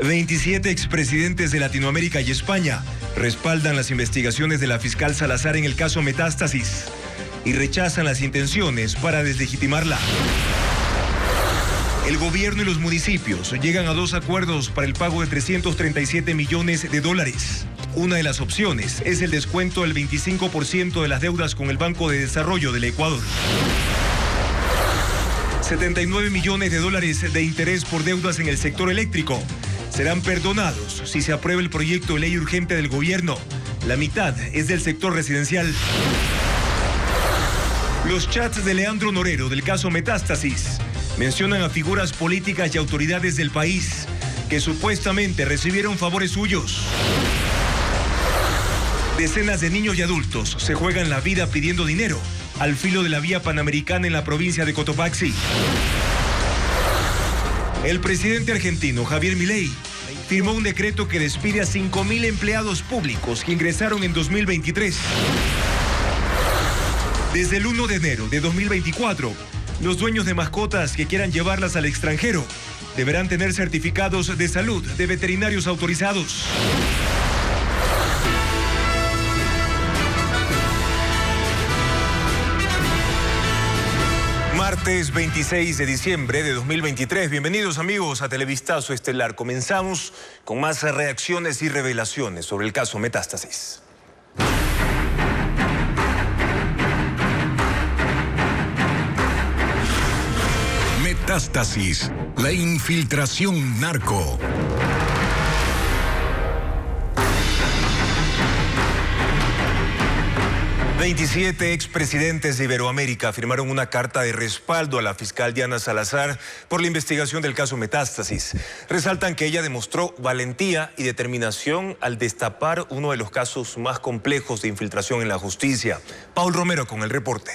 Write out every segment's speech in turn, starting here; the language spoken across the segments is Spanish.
27 expresidentes de Latinoamérica y España respaldan las investigaciones de la fiscal Salazar en el caso Metástasis y rechazan las intenciones para deslegitimarla. El gobierno y los municipios llegan a 2 acuerdos para el pago de 337 millones de dólares. Una de las opciones es el descuento del 25% de las deudas con el Banco de Desarrollo del Ecuador. 79 millones de dólares de interés por deudas en el sector eléctrico serán perdonados si se aprueba el proyecto de ley urgente del gobierno. La mitad es del sector residencial. Los chats de Leandro Norero del caso Metástasis mencionan a figuras políticas y autoridades del país que supuestamente recibieron favores suyos. Decenas de niños y adultos se juegan la vida pidiendo dinero al filo de la vía panamericana en la provincia de Cotopaxi. El presidente argentino Javier Milei firmó un decreto que despide a 5.000 empleados públicos que ingresaron en 2023. Desde el 1 de enero de 2024, los dueños de mascotas que quieran llevarlas al extranjero deberán tener certificados de salud de veterinarios autorizados. Martes 26 de diciembre de 2023. Bienvenidos amigos a Televistazo Estelar. Comenzamos con más reacciones y revelaciones sobre el caso Metástasis. Metástasis, la infiltración narco. ...27 expresidentes de Iberoamérica firmaron una carta de respaldo a la fiscal Diana Salazar por la investigación del caso Metástasis. Resaltan que ella demostró valentía y determinación al destapar uno de los casos más complejos de infiltración en la justicia. Paul Romero con el reporte.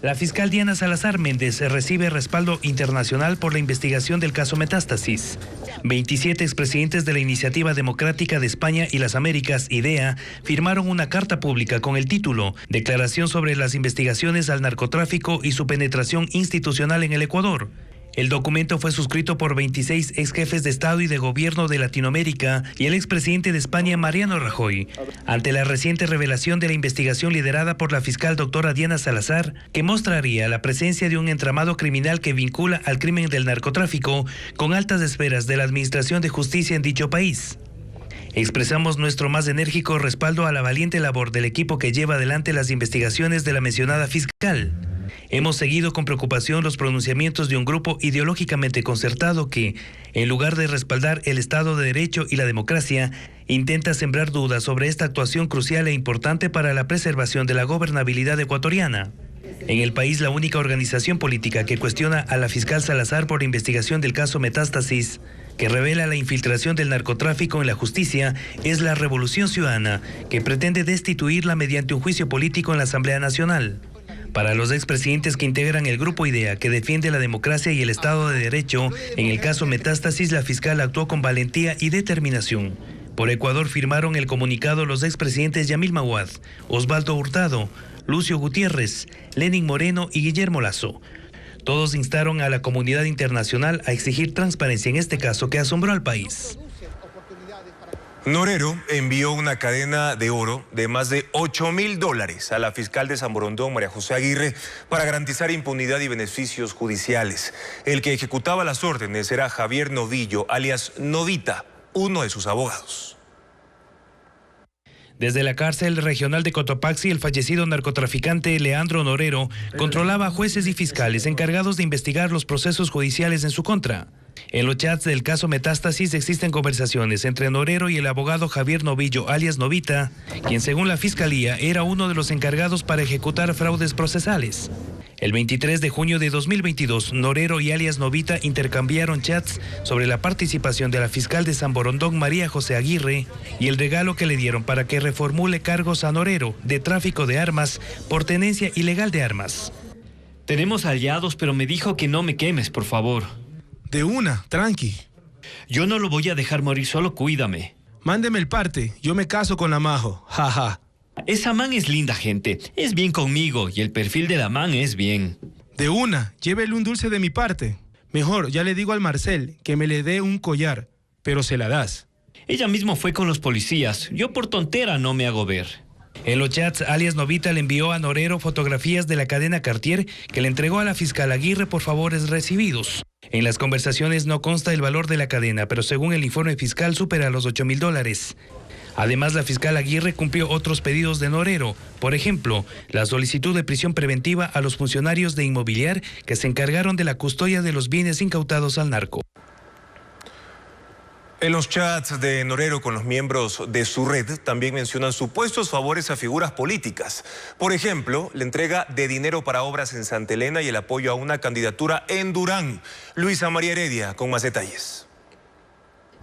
La fiscal Diana Salazar Méndez recibe respaldo internacional por la investigación del caso Metástasis. 27 expresidentes de la Iniciativa Democrática de España y las Américas, IDEA, firmaron una carta pública con el título Declaración sobre las investigaciones al narcotráfico y su penetración institucional en el Ecuador. El documento fue suscrito por 26 ex jefes de Estado y de Gobierno de Latinoamérica y el expresidente de España, Mariano Rajoy, ante la reciente revelación de la investigación liderada por la fiscal doctora Diana Salazar, que mostraría la presencia de un entramado criminal que vincula al crimen del narcotráfico con altas esferas de la Administración de Justicia en dicho país. Expresamos nuestro más enérgico respaldo a la valiente labor del equipo que lleva adelante las investigaciones de la mencionada fiscal. Hemos seguido con preocupación los pronunciamientos de un grupo ideológicamente concertado que, en lugar de respaldar el Estado de Derecho y la democracia, intenta sembrar dudas sobre esta actuación crucial e importante para la preservación de la gobernabilidad ecuatoriana. En el país, la única organización política que cuestiona a la fiscal Salazar por la investigación del caso Metástasis, que revela la infiltración del narcotráfico en la justicia, es la Revolución Ciudadana, que pretende destituirla mediante un juicio político en la Asamblea Nacional. Para los expresidentes que integran el grupo IDEA, que defiende la democracia y el Estado de Derecho, en el caso Metástasis la fiscal actuó con valentía y determinación. Por Ecuador firmaron el comunicado los expresidentes Yamil Maguad, Osvaldo Hurtado, Lucio Gutiérrez, Lenín Moreno y Guillermo Lasso. Todos instaron a la comunidad internacional a exigir transparencia en este caso que asombró al país. Norero envió una cadena de oro de más de $8.000 a la fiscal de San Borondón, María José Aguirre, para garantizar impunidad y beneficios judiciales. El que ejecutaba las órdenes era Javier Novillo, alias Novita, uno de sus abogados. Desde la cárcel regional de Cotopaxi, el fallecido narcotraficante Leandro Norero controlaba a jueces y fiscales encargados de investigar los procesos judiciales en su contra. En los chats del caso Metástasis existen conversaciones entre Norero y el abogado Javier Novillo, alias Novita, quien según la fiscalía era uno de los encargados para ejecutar fraudes procesales. El 23 de junio de 2022, Norero y alias Novita intercambiaron chats sobre la participación de la fiscal de San Borondón, María José Aguirre, y el regalo que le dieron para que reformule cargos a Norero de tráfico de armas por tenencia ilegal de armas. Tenemos aliados, pero me dijo que no me quemes, por favor. De una, tranqui. Yo no lo voy a dejar morir, solo cuídame. Mándeme el parte, yo me caso con la Majo, jaja. Esa man es linda gente, es bien conmigo y el perfil de la man es bien. De una, llévele un dulce de mi parte. Mejor, ya le digo al Marcel que me le dé un collar, pero se la das. Ella mismo fue con los policías. Yo por tontera no me hago ver. En los chats, alias Novita le envió a Norero fotografías de la cadena Cartier que le entregó a la fiscal Aguirre por favores recibidos. En las conversaciones no consta el valor de la cadena, pero según el informe fiscal supera los $8,000. Además, la fiscal Aguirre cumplió otros pedidos de Norero. Por ejemplo, la solicitud de prisión preventiva a los funcionarios de Inmobiliar que se encargaron de la custodia de los bienes incautados al narco. En los chats de Norero con los miembros de su red también mencionan supuestos favores a figuras políticas. Por ejemplo, la entrega de dinero para obras en Santa Elena y el apoyo a una candidatura en Durán. Luisa María Heredia con más detalles.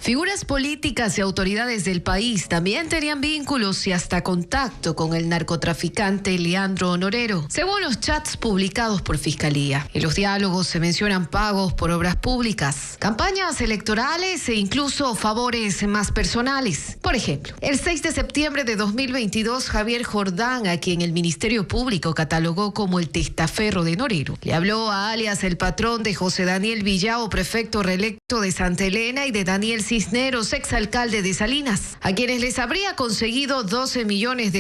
Figuras políticas y autoridades del país también tenían vínculos y hasta contacto con el narcotraficante Leandro Norero, según los chats publicados por Fiscalía. En los diálogos se mencionan pagos por obras públicas, campañas electorales e incluso favores más personales. Por ejemplo, el 6 de septiembre de 2022, Javier Jordán, a quien el Ministerio Público catalogó como el testaferro de Norero, le habló a alias el patrón de José Daniel Villao, prefecto reelecto de Santa Elena, y de Daniel Cisneros, exalcalde de Salinas, a quienes les habría conseguido $12 millones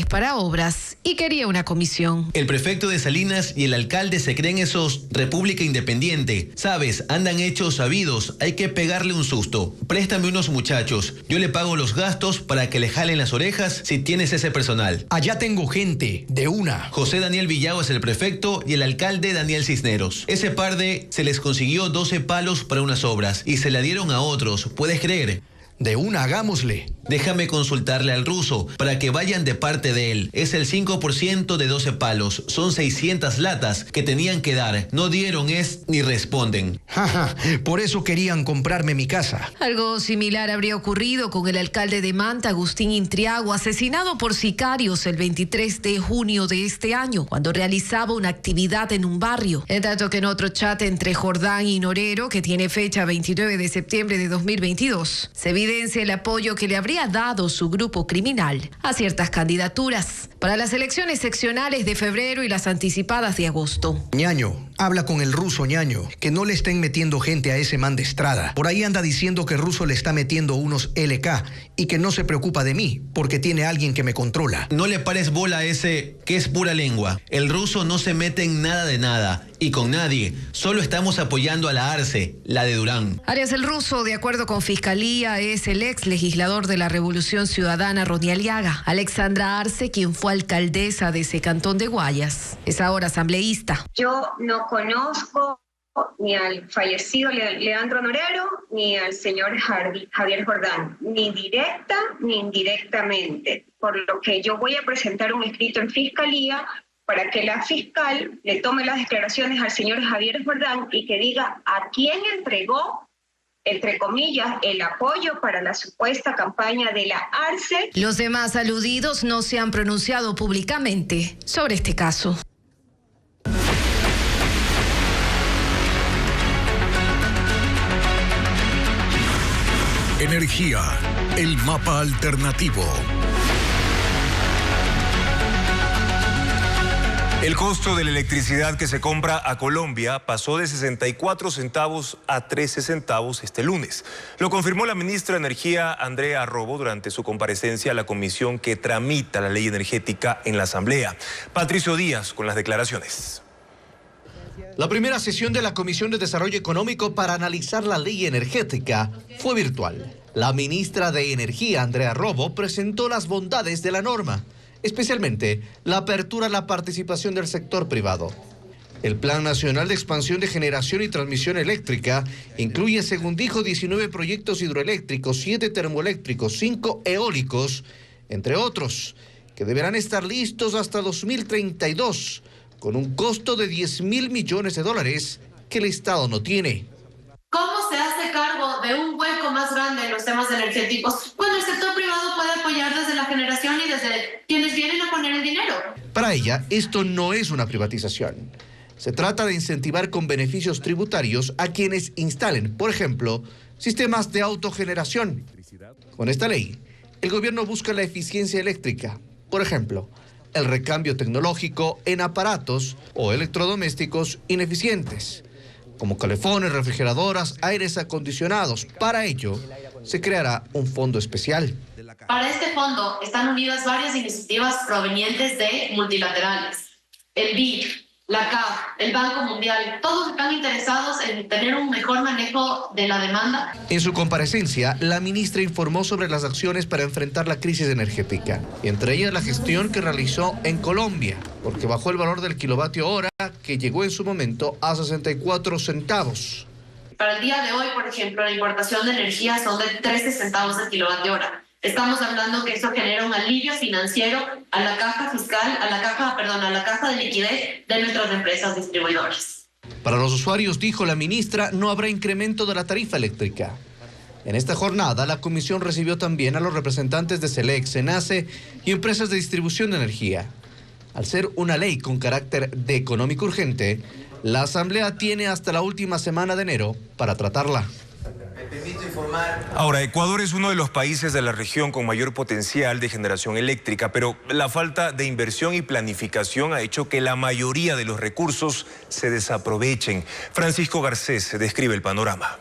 para obras y quería una comisión. El prefecto de Salinas y el alcalde se creen esos República Independiente. Sabes, andan hechos sabidos, hay que pegarle un susto. Préstame unos muchachos, yo le pago los gastos para que le jalen las orejas si tienes ese personal. Allá tengo gente, de una. José Daniel Villao es el prefecto y el alcalde Daniel Cisneros. Ese par se les consiguió 12 palos para unas obras y se la dieron a otros. ¿Puedes creer? De una, hagámosle. Déjame consultarle al ruso para que vayan de parte de él. Es el 5% de 12 palos. Son 600 latas que tenían que dar. No dieron ni responden. Jaja, por eso querían comprarme mi casa. Algo similar habría ocurrido con el alcalde de Manta, Agustín Intriago, asesinado por sicarios el 23 de junio de este año, cuando realizaba una actividad en un barrio. En tanto que en otro chat entre Jordán y Norero, que tiene fecha 29 de septiembre de 2022, se evidencia el apoyo que le habría dado su grupo criminal a ciertas candidaturas para las elecciones seccionales de febrero y las anticipadas de agosto. Ñaño, habla con el ruso, Ñaño, que no le estén metiendo gente a ese man de Estrada. Por ahí anda diciendo que el ruso le está metiendo unos LK y que no se preocupa de mí porque tiene alguien que me controla. No le pares bola a ese que es pura lengua. El ruso no se mete en nada de nada y con nadie. Solo estamos apoyando a la Arce, la de Durán. Arias el Ruso, de acuerdo con Fiscalía, es el ex legislador de la Revolución Ciudadana Ronnie Aliaga. Alexandra Arce, quien fue alcaldesa de ese cantón de Guayas, es ahora asambleísta. Yo no conozco ni al fallecido Leandro Norero, ni al señor Javier Jordán, ni directa ni indirectamente, por lo que yo voy a presentar un escrito en Fiscalía para que la fiscal le tome las declaraciones al señor Javier Jordán y que diga a quién entregó, entre comillas, el apoyo para la supuesta campaña de la Arce. Los demás aludidos no se han pronunciado públicamente sobre este caso. Energía, el mapa alternativo. El costo de la electricidad que se compra a Colombia pasó de 64 centavos a 13 centavos este lunes. Lo confirmó la ministra de Energía, Andrea Robo, durante su comparecencia a la comisión que tramita la ley energética en la Asamblea. Patricio Díaz con las declaraciones. La primera sesión de la Comisión de Desarrollo Económico para analizar la ley energética fue virtual. La ministra de Energía, Andrea Robo, presentó las bondades de la norma, especialmente la apertura a la participación del sector privado. El Plan Nacional de Expansión de Generación y Transmisión Eléctrica incluye, según dijo, 19 proyectos hidroeléctricos, 7 termoeléctricos, 5 eólicos, entre otros, que deberán estar listos hasta 2032, con un costo de $10.000 millones que el Estado no tiene. ¿Cómo se hace cargo de un hueco más grande en los temas energéticos cuando el sector privado puede apoyar desde la generación y desde quienes vienen a poner el dinero? Para ella, esto no es una privatización. Se trata de incentivar con beneficios tributarios a quienes instalen, por ejemplo, sistemas de autogeneración. Con esta ley, el gobierno busca la eficiencia eléctrica, por ejemplo, el recambio tecnológico en aparatos o electrodomésticos ineficientes. como calefones, refrigeradoras, aires acondicionados. Para ello, se creará un fondo especial. Para este fondo están unidas varias iniciativas provenientes de multilaterales. El BID, la CAF, el Banco Mundial, todos están interesados en tener un mejor manejo de la demanda. En su comparecencia, la ministra informó sobre las acciones para enfrentar la crisis energética, y entre ellas la gestión que realizó en Colombia, porque bajó el valor del kilovatio hora, que llegó en su momento a 64 centavos. Para el día de hoy, por ejemplo, la importación de energía son de 13 centavos el kilovatio hora. Estamos hablando que eso genera un alivio financiero a la caja fiscal, a la caja de liquidez de nuestras empresas distribuidoras. Para los usuarios, dijo la ministra, no habrá incremento de la tarifa eléctrica. En esta jornada, la comisión recibió también a los representantes de SELEC, SENACE y empresas de distribución de energía. Al ser una ley con carácter de económico urgente, la Asamblea tiene hasta la última semana de enero para tratarla. Ahora, Ecuador es uno de los países de la región con mayor potencial de generación eléctrica, pero la falta de inversión y planificación ha hecho que la mayoría de los recursos se desaprovechen. Francisco Garcés describe el panorama.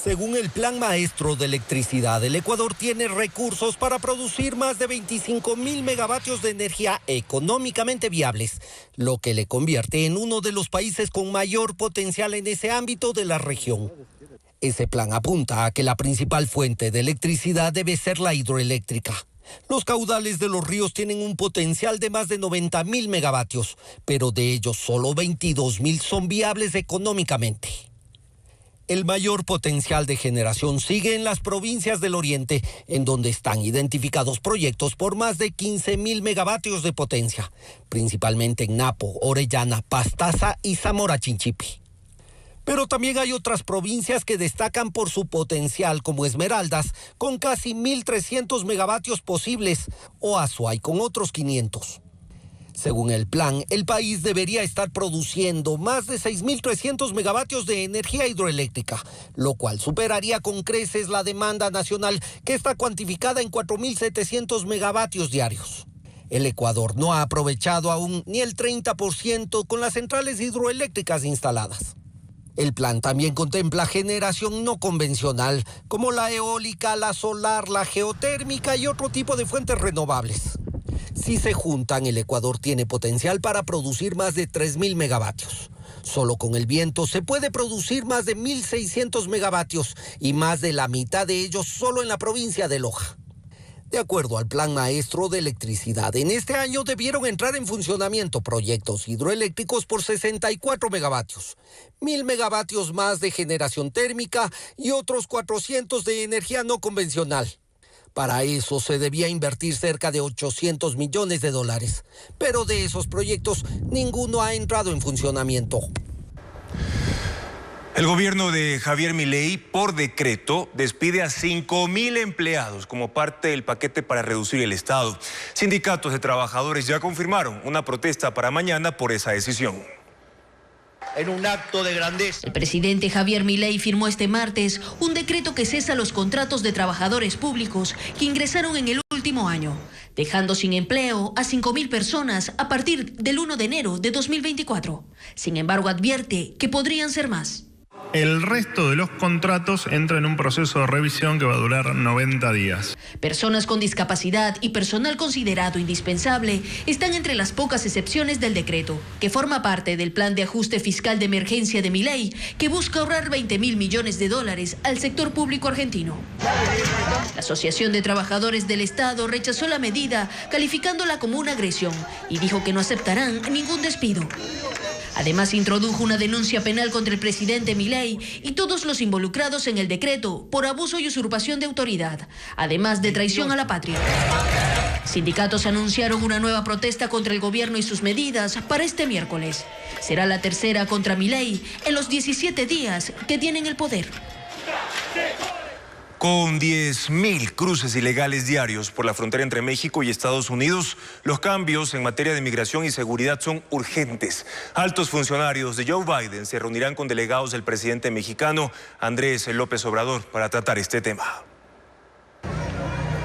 Según el Plan Maestro de Electricidad, el Ecuador tiene recursos para producir más de 25.000 megavatios de energía económicamente viables, lo que le convierte en uno de los países con mayor potencial en ese ámbito de la región. Ese plan apunta a que la principal fuente de electricidad debe ser la hidroeléctrica. Los caudales de los ríos tienen un potencial de más de 90.000 megavatios, pero de ellos solo 22.000 son viables económicamente. El mayor potencial de generación sigue en las provincias del oriente, en donde están identificados proyectos por más de 15.000 megavatios de potencia, principalmente en Napo, Orellana, Pastaza y Zamora Chinchipe. Pero también hay otras provincias que destacan por su potencial, como Esmeraldas, con casi 1.300 megavatios posibles, o Azuay, con otros 500. Según el plan, el país debería estar produciendo más de 6.300 megavatios de energía hidroeléctrica, lo cual superaría con creces la demanda nacional, que está cuantificada en 4.700 megavatios diarios. El Ecuador no ha aprovechado aún ni el 30% con las centrales hidroeléctricas instaladas. El plan también contempla generación no convencional, como la eólica, la solar, la geotérmica y otro tipo de fuentes renovables. Si se juntan, el Ecuador tiene potencial para producir más de 3.000 megavatios. Solo con el viento se puede producir más de 1.600 megavatios y más de la mitad de ellos solo en la provincia de Loja. De acuerdo al Plan Maestro de Electricidad, en este año debieron entrar en funcionamiento proyectos hidroeléctricos por 64 megavatios, 1.000 megavatios más de generación térmica y otros 400 de energía no convencional. Para eso se debía invertir cerca de $800 millones, pero de esos proyectos ninguno ha entrado en funcionamiento. El gobierno de Javier Milei, por decreto, despide a 5.000 empleados como parte del paquete para reducir el Estado. Sindicatos de trabajadores ya confirmaron una protesta para mañana por esa decisión. En un acto de grandeza. El presidente Javier Milei firmó este martes un decreto que cesa los contratos de trabajadores públicos que ingresaron en el último año, dejando sin empleo a 5.000 personas a partir del 1 de enero de 2024. Sin embargo, advierte que podrían ser más. El resto de los contratos entra en un proceso de revisión que va a durar 90 días. Personas con discapacidad y personal considerado indispensable están entre las pocas excepciones del decreto, que forma parte del plan de ajuste fiscal de emergencia de Milei, que busca ahorrar $20.000 millones al sector público argentino. La Asociación de Trabajadores del Estado rechazó la medida, calificándola como una agresión, y dijo que no aceptarán ningún despido. Además, introdujo una denuncia penal contra el presidente Milei y todos los involucrados en el decreto por abuso y usurpación de autoridad, además de traición a la patria. Sindicatos anunciaron una nueva protesta contra el gobierno y sus medidas para este miércoles. Será la tercera contra Milei en los 17 días que tienen el poder. Con 10.000 cruces ilegales diarios por la frontera entre México y Estados Unidos, los cambios en materia de migración y seguridad son urgentes. Altos funcionarios de Joe Biden se reunirán con delegados del presidente mexicano Andrés López Obrador para tratar este tema.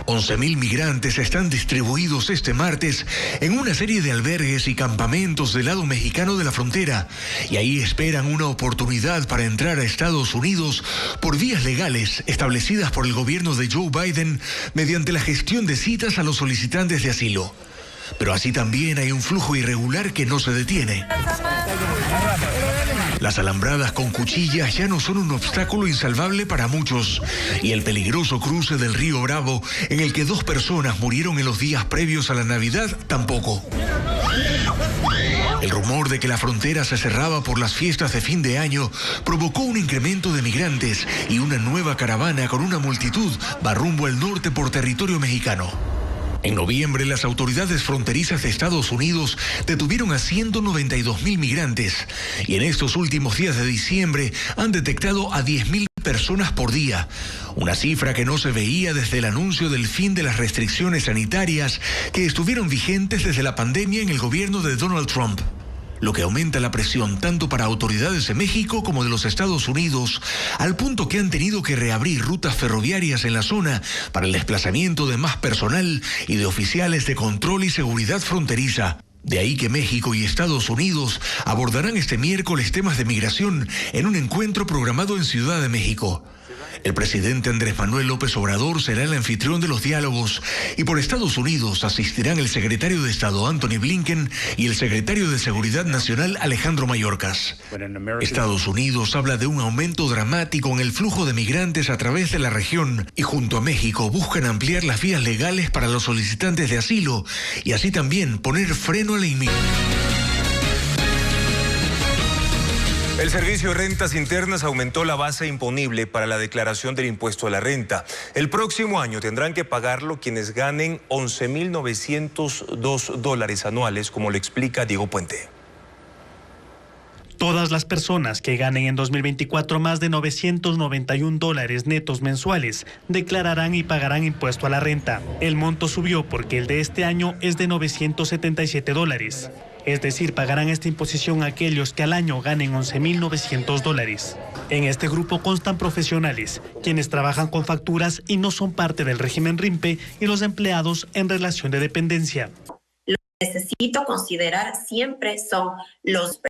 11.000 migrantes están distribuidos este martes en una serie de albergues y campamentos del lado mexicano de la frontera, y ahí esperan una oportunidad para entrar a Estados Unidos por vías legales establecidas por el gobierno de Joe Biden mediante la gestión de citas a los solicitantes de asilo. Pero así también hay un flujo irregular que no se detiene. Las alambradas con cuchillas ya no son un obstáculo insalvable para muchos, y el peligroso cruce del río Bravo, en el que 2 personas murieron en los días previos a la Navidad, tampoco. El rumor de que la frontera se cerraba por las fiestas de fin de año provocó un incremento de migrantes, y una nueva caravana con una multitud va rumbo al norte por territorio mexicano. En noviembre, las autoridades fronterizas de Estados Unidos detuvieron a 192.000 migrantes, y en estos últimos días de diciembre han detectado a 10.000 personas por día, una cifra que no se veía desde el anuncio del fin de las restricciones sanitarias que estuvieron vigentes desde la pandemia en el gobierno de Donald Trump, lo que aumenta la presión tanto para autoridades de México como de los Estados Unidos, al punto que han tenido que reabrir rutas ferroviarias en la zona para el desplazamiento de más personal y de oficiales de control y seguridad fronteriza. De ahí que México y Estados Unidos abordarán este miércoles temas de migración en un encuentro programado en Ciudad de México. El presidente Andrés Manuel López Obrador será el anfitrión de los diálogos, y por Estados Unidos asistirán el secretario de Estado Anthony Blinken y el secretario de Seguridad Nacional Alejandro Mayorkas. Estados Unidos habla de un aumento dramático en el flujo de migrantes a través de la región, y junto a México buscan ampliar las vías legales para los solicitantes de asilo y así también poner freno a la inmigración. El Servicio de Rentas Internas aumentó la base imponible para la declaración del impuesto a la renta. El próximo año tendrán que pagarlo quienes ganen $11.902 anuales, como le explica Diego Puente. Todas las personas que ganen en 2024 más de $991 netos mensuales declararán y pagarán impuesto a la renta. El monto subió porque el de este año es de $977. Es decir, pagarán esta imposición aquellos que al año ganen $11.900. En este grupo constan profesionales, quienes trabajan con facturas y no son parte del régimen RIMPE, y los empleados en relación de dependencia. Lo que necesito considerar siempre son los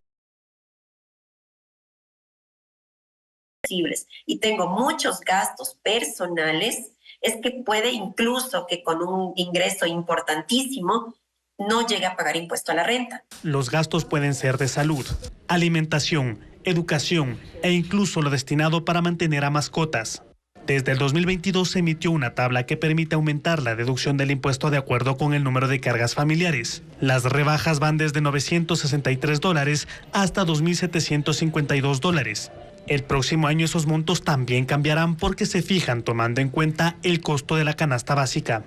y tengo muchos gastos personales, es que puede incluso que con un ingreso importantísimo no llega a pagar impuesto a la renta. Los gastos pueden ser de salud, alimentación, educación e incluso lo destinado para mantener a mascotas. Desde el 2022 se emitió una tabla que permite aumentar la deducción del impuesto de acuerdo con el número de cargas familiares. Las rebajas van desde $963 hasta $2.752. El próximo año esos montos también cambiarán porque se fijan tomando en cuenta el costo de la canasta básica.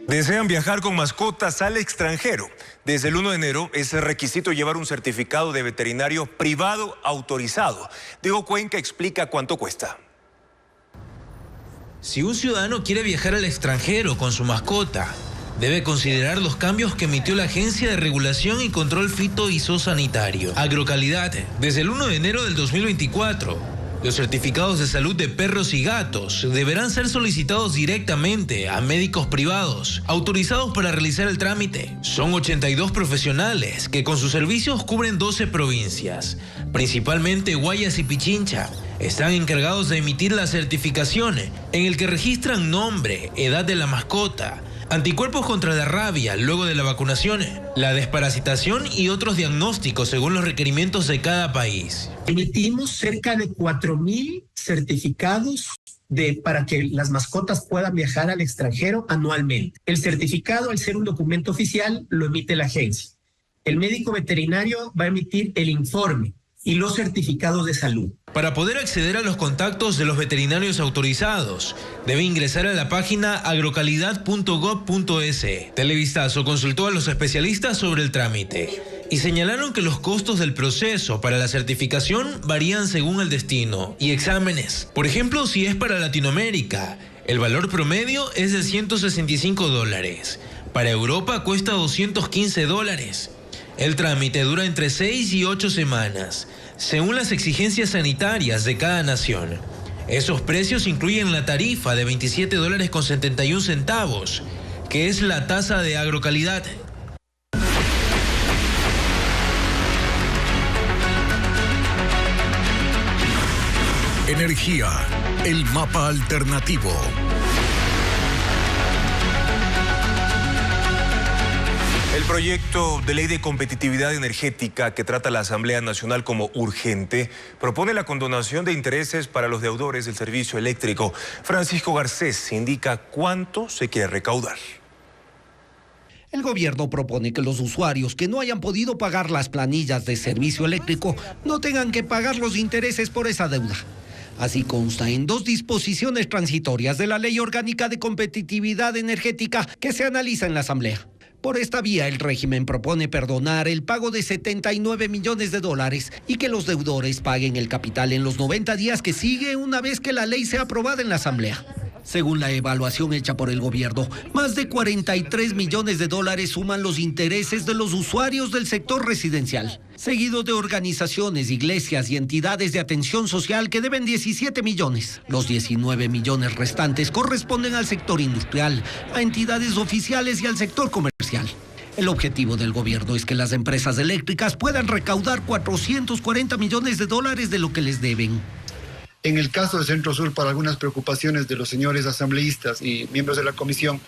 ¿Desean viajar con mascotas al extranjero? Desde el 1 de enero es requisito llevar un certificado de veterinario privado autorizado. Diego Cuenca explica cuánto cuesta. Si un ciudadano quiere viajar al extranjero con su mascota, debe considerar los cambios que emitió la Agencia de Regulación y Control Fito y Zoosanitario, Agrocalidad, desde el 1 de enero del 2024. Los certificados de salud de perros y gatos deberán ser solicitados directamente a médicos privados autorizados para realizar el trámite. Son 82 profesionales que con sus servicios cubren 12 provincias, principalmente Guayas y Pichincha. Están encargados de emitir la certificación en el que registran nombre, edad de la mascota, anticuerpos contra la rabia luego de la vacunación, la desparasitación y otros diagnósticos según los requerimientos de cada país. Emitimos cerca de 4.000 certificados para que las mascotas puedan viajar al extranjero anualmente. El certificado, al ser un documento oficial, lo emite la agencia. El médico veterinario va a emitir el informe y los certificados de salud. Para poder acceder a los contactos de los veterinarios autorizados, debe ingresar a la página agrocalidad.gov.es. Televistazo consultó a los especialistas sobre el trámite y señalaron que los costos del proceso para la certificación varían según el destino y exámenes. Por ejemplo, si es para Latinoamérica, el valor promedio es de $165. Para Europa cuesta $215. El trámite dura entre 6 y 8 semanas, según las exigencias sanitarias de cada nación. Esos precios incluyen la tarifa de $27.71, que es la tasa de agrocalidad. Energía, el mapa alternativo. El proyecto de ley de competitividad energética que trata la Asamblea Nacional como urgente propone la condonación de intereses para los deudores del servicio eléctrico. Francisco Garcés indica cuánto se quiere recaudar. El gobierno propone que los usuarios que no hayan podido pagar las planillas de servicio eléctrico no tengan que pagar los intereses por esa deuda. Así consta en 2 disposiciones transitorias de la Ley Orgánica de Competitividad Energética que se analiza en la Asamblea. Por esta vía, el régimen propone perdonar el pago de $79 millones y que los deudores paguen el capital en los 90 días que sigue una vez que la ley sea aprobada en la Asamblea. Según la evaluación hecha por el gobierno, más de $43 millones suman los intereses de los usuarios del sector residencial, seguido de organizaciones, iglesias y entidades de atención social que deben 17 millones. Los 19 millones restantes corresponden al sector industrial, a entidades oficiales y al sector comercial. El objetivo del gobierno es que las empresas eléctricas puedan recaudar $440 millones de lo que les deben. En el caso de Centro Sur, para algunas preocupaciones de los señores asambleístas y miembros de la comisión,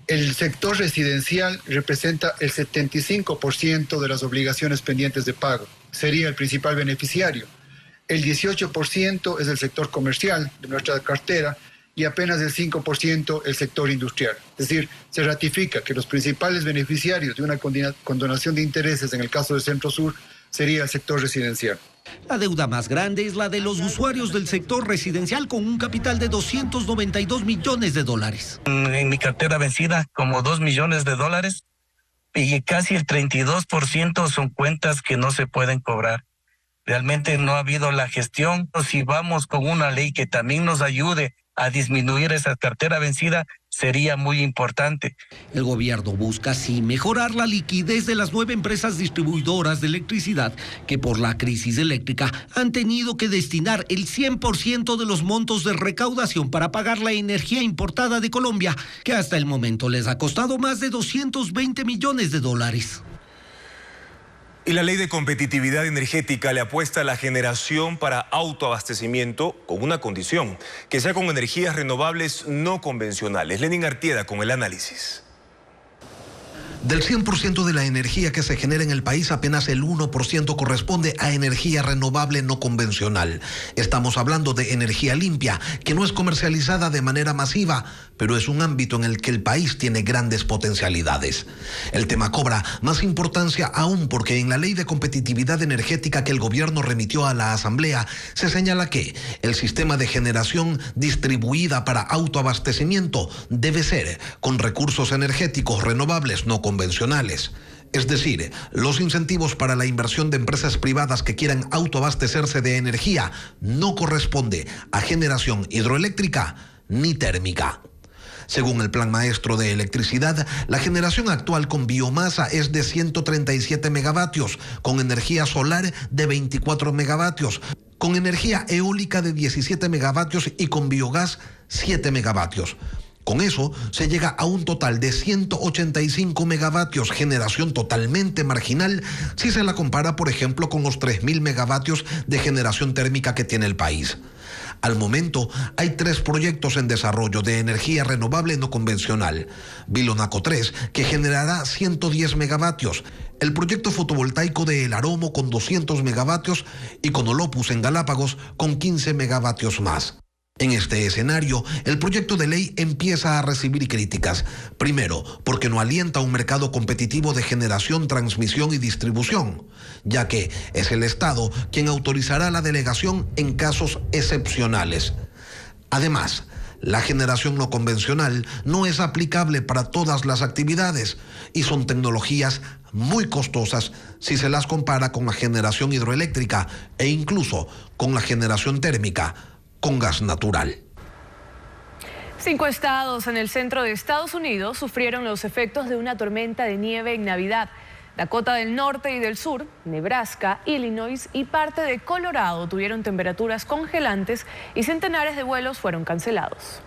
el sector residencial representa el 75% de las obligaciones pendientes de pago. Sería el principal beneficiario. El 18% es el sector comercial de nuestra cartera y apenas el 5% el sector industrial. Es decir, se ratifica que los principales beneficiarios de una condonación de intereses en el caso de Centro Sur sería el sector residencial. La deuda más grande es la de los usuarios del sector residencial con un capital de $292 millones. En mi cartera vencida como $2 millones y casi el 32% son cuentas que no se pueden cobrar. Realmente no ha habido la gestión. Si vamos con una ley que también nos ayude a disminuir esa cartera vencida, sería muy importante. El gobierno busca así mejorar la liquidez de las 9 empresas distribuidoras de electricidad que por la crisis eléctrica han tenido que destinar el 100% de los montos de recaudación para pagar la energía importada de Colombia, que hasta el momento les ha costado más de $220 millones. Y la ley de competitividad energética le apuesta a la generación para autoabastecimiento con una condición, que sea con energías renovables no convencionales. Lenin Artieda con el análisis. Del 100% de la energía que se genera en el país, apenas el 1% corresponde a energía renovable no convencional. Estamos hablando de energía limpia, que no es comercializada de manera masiva, pero es un ámbito en el que el país tiene grandes potencialidades. El tema cobra más importancia aún porque en la Ley de Competitividad Energética que el gobierno remitió a la Asamblea, se señala que el sistema de generación distribuida para autoabastecimiento debe ser con recursos energéticos renovables no convencionales. Es decir, los incentivos para la inversión de empresas privadas que quieran autoabastecerse de energía no corresponde a generación hidroeléctrica ni térmica. Según el Plan Maestro de Electricidad, la generación actual con biomasa es de 137 megavatios, con energía solar de 24 megavatios, con energía eólica de 17 megavatios y con biogás 7 megavatios. Con eso se llega a un total de 185 megavatios, generación totalmente marginal si se la compara, por ejemplo, con los 3.000 megavatios de generación térmica que tiene el país. Al momento hay 3 proyectos en desarrollo de energía renovable no convencional. Bilonaco 3, que generará 110 megavatios. El proyecto fotovoltaico de El Aromo con 200 megavatios y Conolopus en Galápagos con 15 megavatios más. En este escenario, el proyecto de ley empieza a recibir críticas. Primero, porque no alienta un mercado competitivo de generación, transmisión y distribución, ya que es el Estado quien autorizará la delegación en casos excepcionales. Además, la generación no convencional no es aplicable para todas las actividades y son tecnologías muy costosas si se las compara con la generación hidroeléctrica e incluso con la generación térmica con gas natural. 5 estados en el centro de Estados Unidos sufrieron los efectos de una tormenta de nieve en Navidad. Dakota del Norte y del Sur, Nebraska, Illinois y parte de Colorado tuvieron temperaturas congelantes y centenares de vuelos fueron cancelados.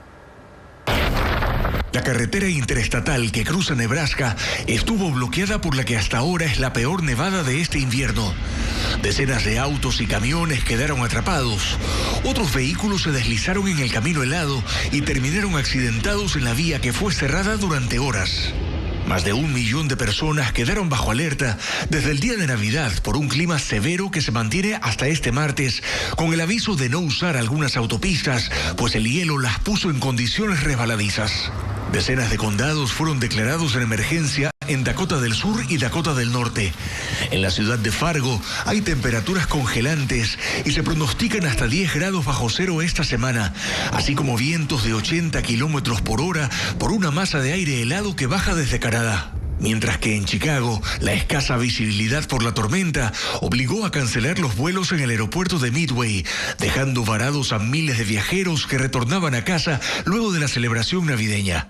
La carretera interestatal que cruza Nebraska estuvo bloqueada por la que hasta ahora es la peor nevada de este invierno. Decenas de autos y camiones quedaron atrapados. Otros vehículos se deslizaron en el camino helado y terminaron accidentados en la vía que fue cerrada durante horas. Más de 1 millón de personas quedaron bajo alerta desde el día de Navidad por un clima severo que se mantiene hasta este martes, con el aviso de no usar algunas autopistas, pues el hielo las puso en condiciones resbaladizas. Decenas de condados fueron declarados en emergencia en Dakota del Sur y Dakota del Norte. En la ciudad de Fargo hay temperaturas congelantes y se pronostican hasta 10 grados bajo cero esta semana, así como vientos de 80 kilómetros por hora por una masa de aire helado que baja desde Canadá. Mientras que en Chicago, la escasa visibilidad por la tormenta obligó a cancelar los vuelos en el aeropuerto de Midway, dejando varados a miles de viajeros que retornaban a casa luego de la celebración navideña.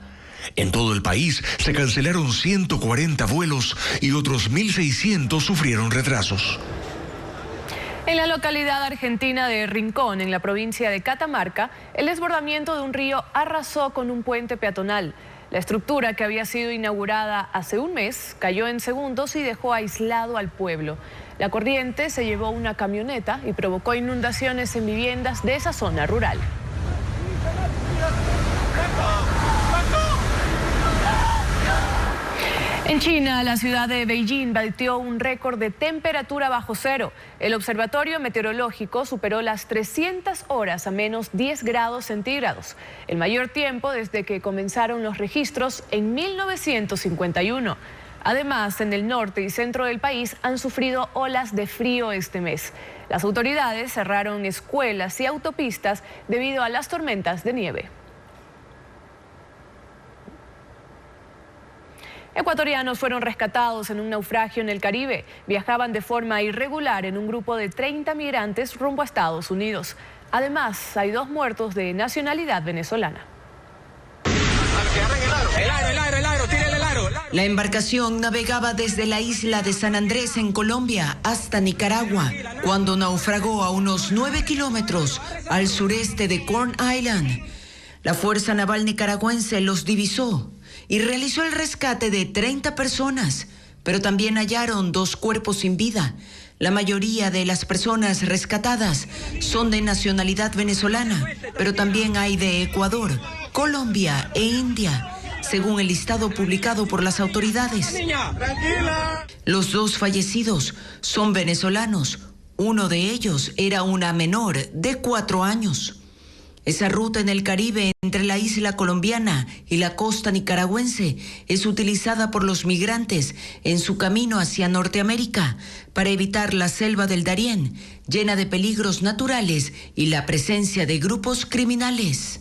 En todo el país se cancelaron 140 vuelos y otros 1.600 sufrieron retrasos. En la localidad argentina de Rincón, en la provincia de Catamarca, el desbordamiento de un río arrasó con un puente peatonal. La estructura, que había sido inaugurada hace un mes, cayó en segundos y dejó aislado al pueblo. La corriente se llevó una camioneta y provocó inundaciones en viviendas de esa zona rural. En China, la ciudad de Beijing batió un récord de temperatura bajo cero. El observatorio meteorológico superó las 300 horas a menos 10 grados centígrados, el mayor tiempo desde que comenzaron los registros en 1951. Además, en el norte y centro del país han sufrido olas de frío este mes. Las autoridades cerraron escuelas y autopistas debido a las tormentas de nieve. Ecuatorianos fueron rescatados en un naufragio en el Caribe. Viajaban de forma irregular en un grupo de 30 migrantes rumbo a Estados Unidos. Además, hay 2 muertos de nacionalidad venezolana. La embarcación navegaba desde la isla de San Andrés en Colombia hasta Nicaragua, cuando naufragó a unos 9 kilómetros al sureste de Corn Island. La Fuerza Naval nicaragüense los divisó y realizó el rescate de 30 personas, pero también hallaron 2 cuerpos sin vida. La mayoría de las personas rescatadas son de nacionalidad venezolana, pero también hay de Ecuador, Colombia e India, según el listado publicado por las autoridades. Los 2 fallecidos son venezolanos. Uno de ellos era una menor de 4 años. Esa ruta en el Caribe entre la isla colombiana y la costa nicaragüense es utilizada por los migrantes en su camino hacia Norteamérica para evitar la selva del Darién, llena de peligros naturales y la presencia de grupos criminales.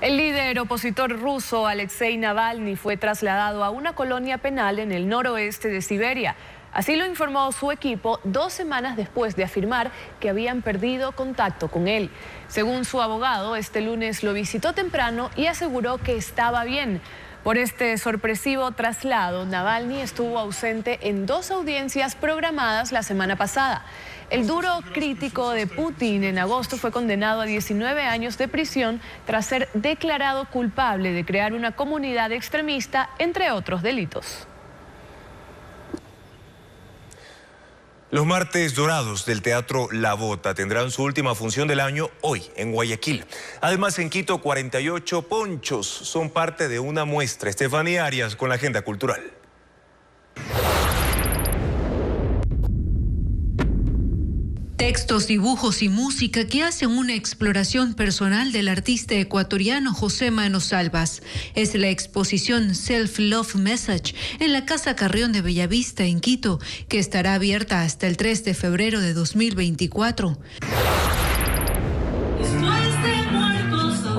El líder opositor ruso Alexei Navalny fue trasladado a una colonia penal en el noroeste de Siberia. Así lo informó su equipo 2 semanas después de afirmar que habían perdido contacto con él. Según su abogado, este lunes lo visitó temprano y aseguró que estaba bien. Por este sorpresivo traslado, Navalny estuvo ausente en 2 audiencias programadas la semana pasada. El duro crítico de Putin en agosto fue condenado a 19 años de prisión tras ser declarado culpable de crear una comunidad extremista, entre otros delitos. Los martes dorados del Teatro La Bota tendrán su última función del año hoy en Guayaquil. Además, en Quito, 48 ponchos son parte de una muestra. Estefanía Arias con la agenda cultural. Textos, dibujos y música que hacen una exploración personal del artista ecuatoriano José Mano Salvas. Es la exposición Self-Love Message en la Casa Carrión de Bellavista, en Quito, que estará abierta hasta el 3 de febrero de 2024.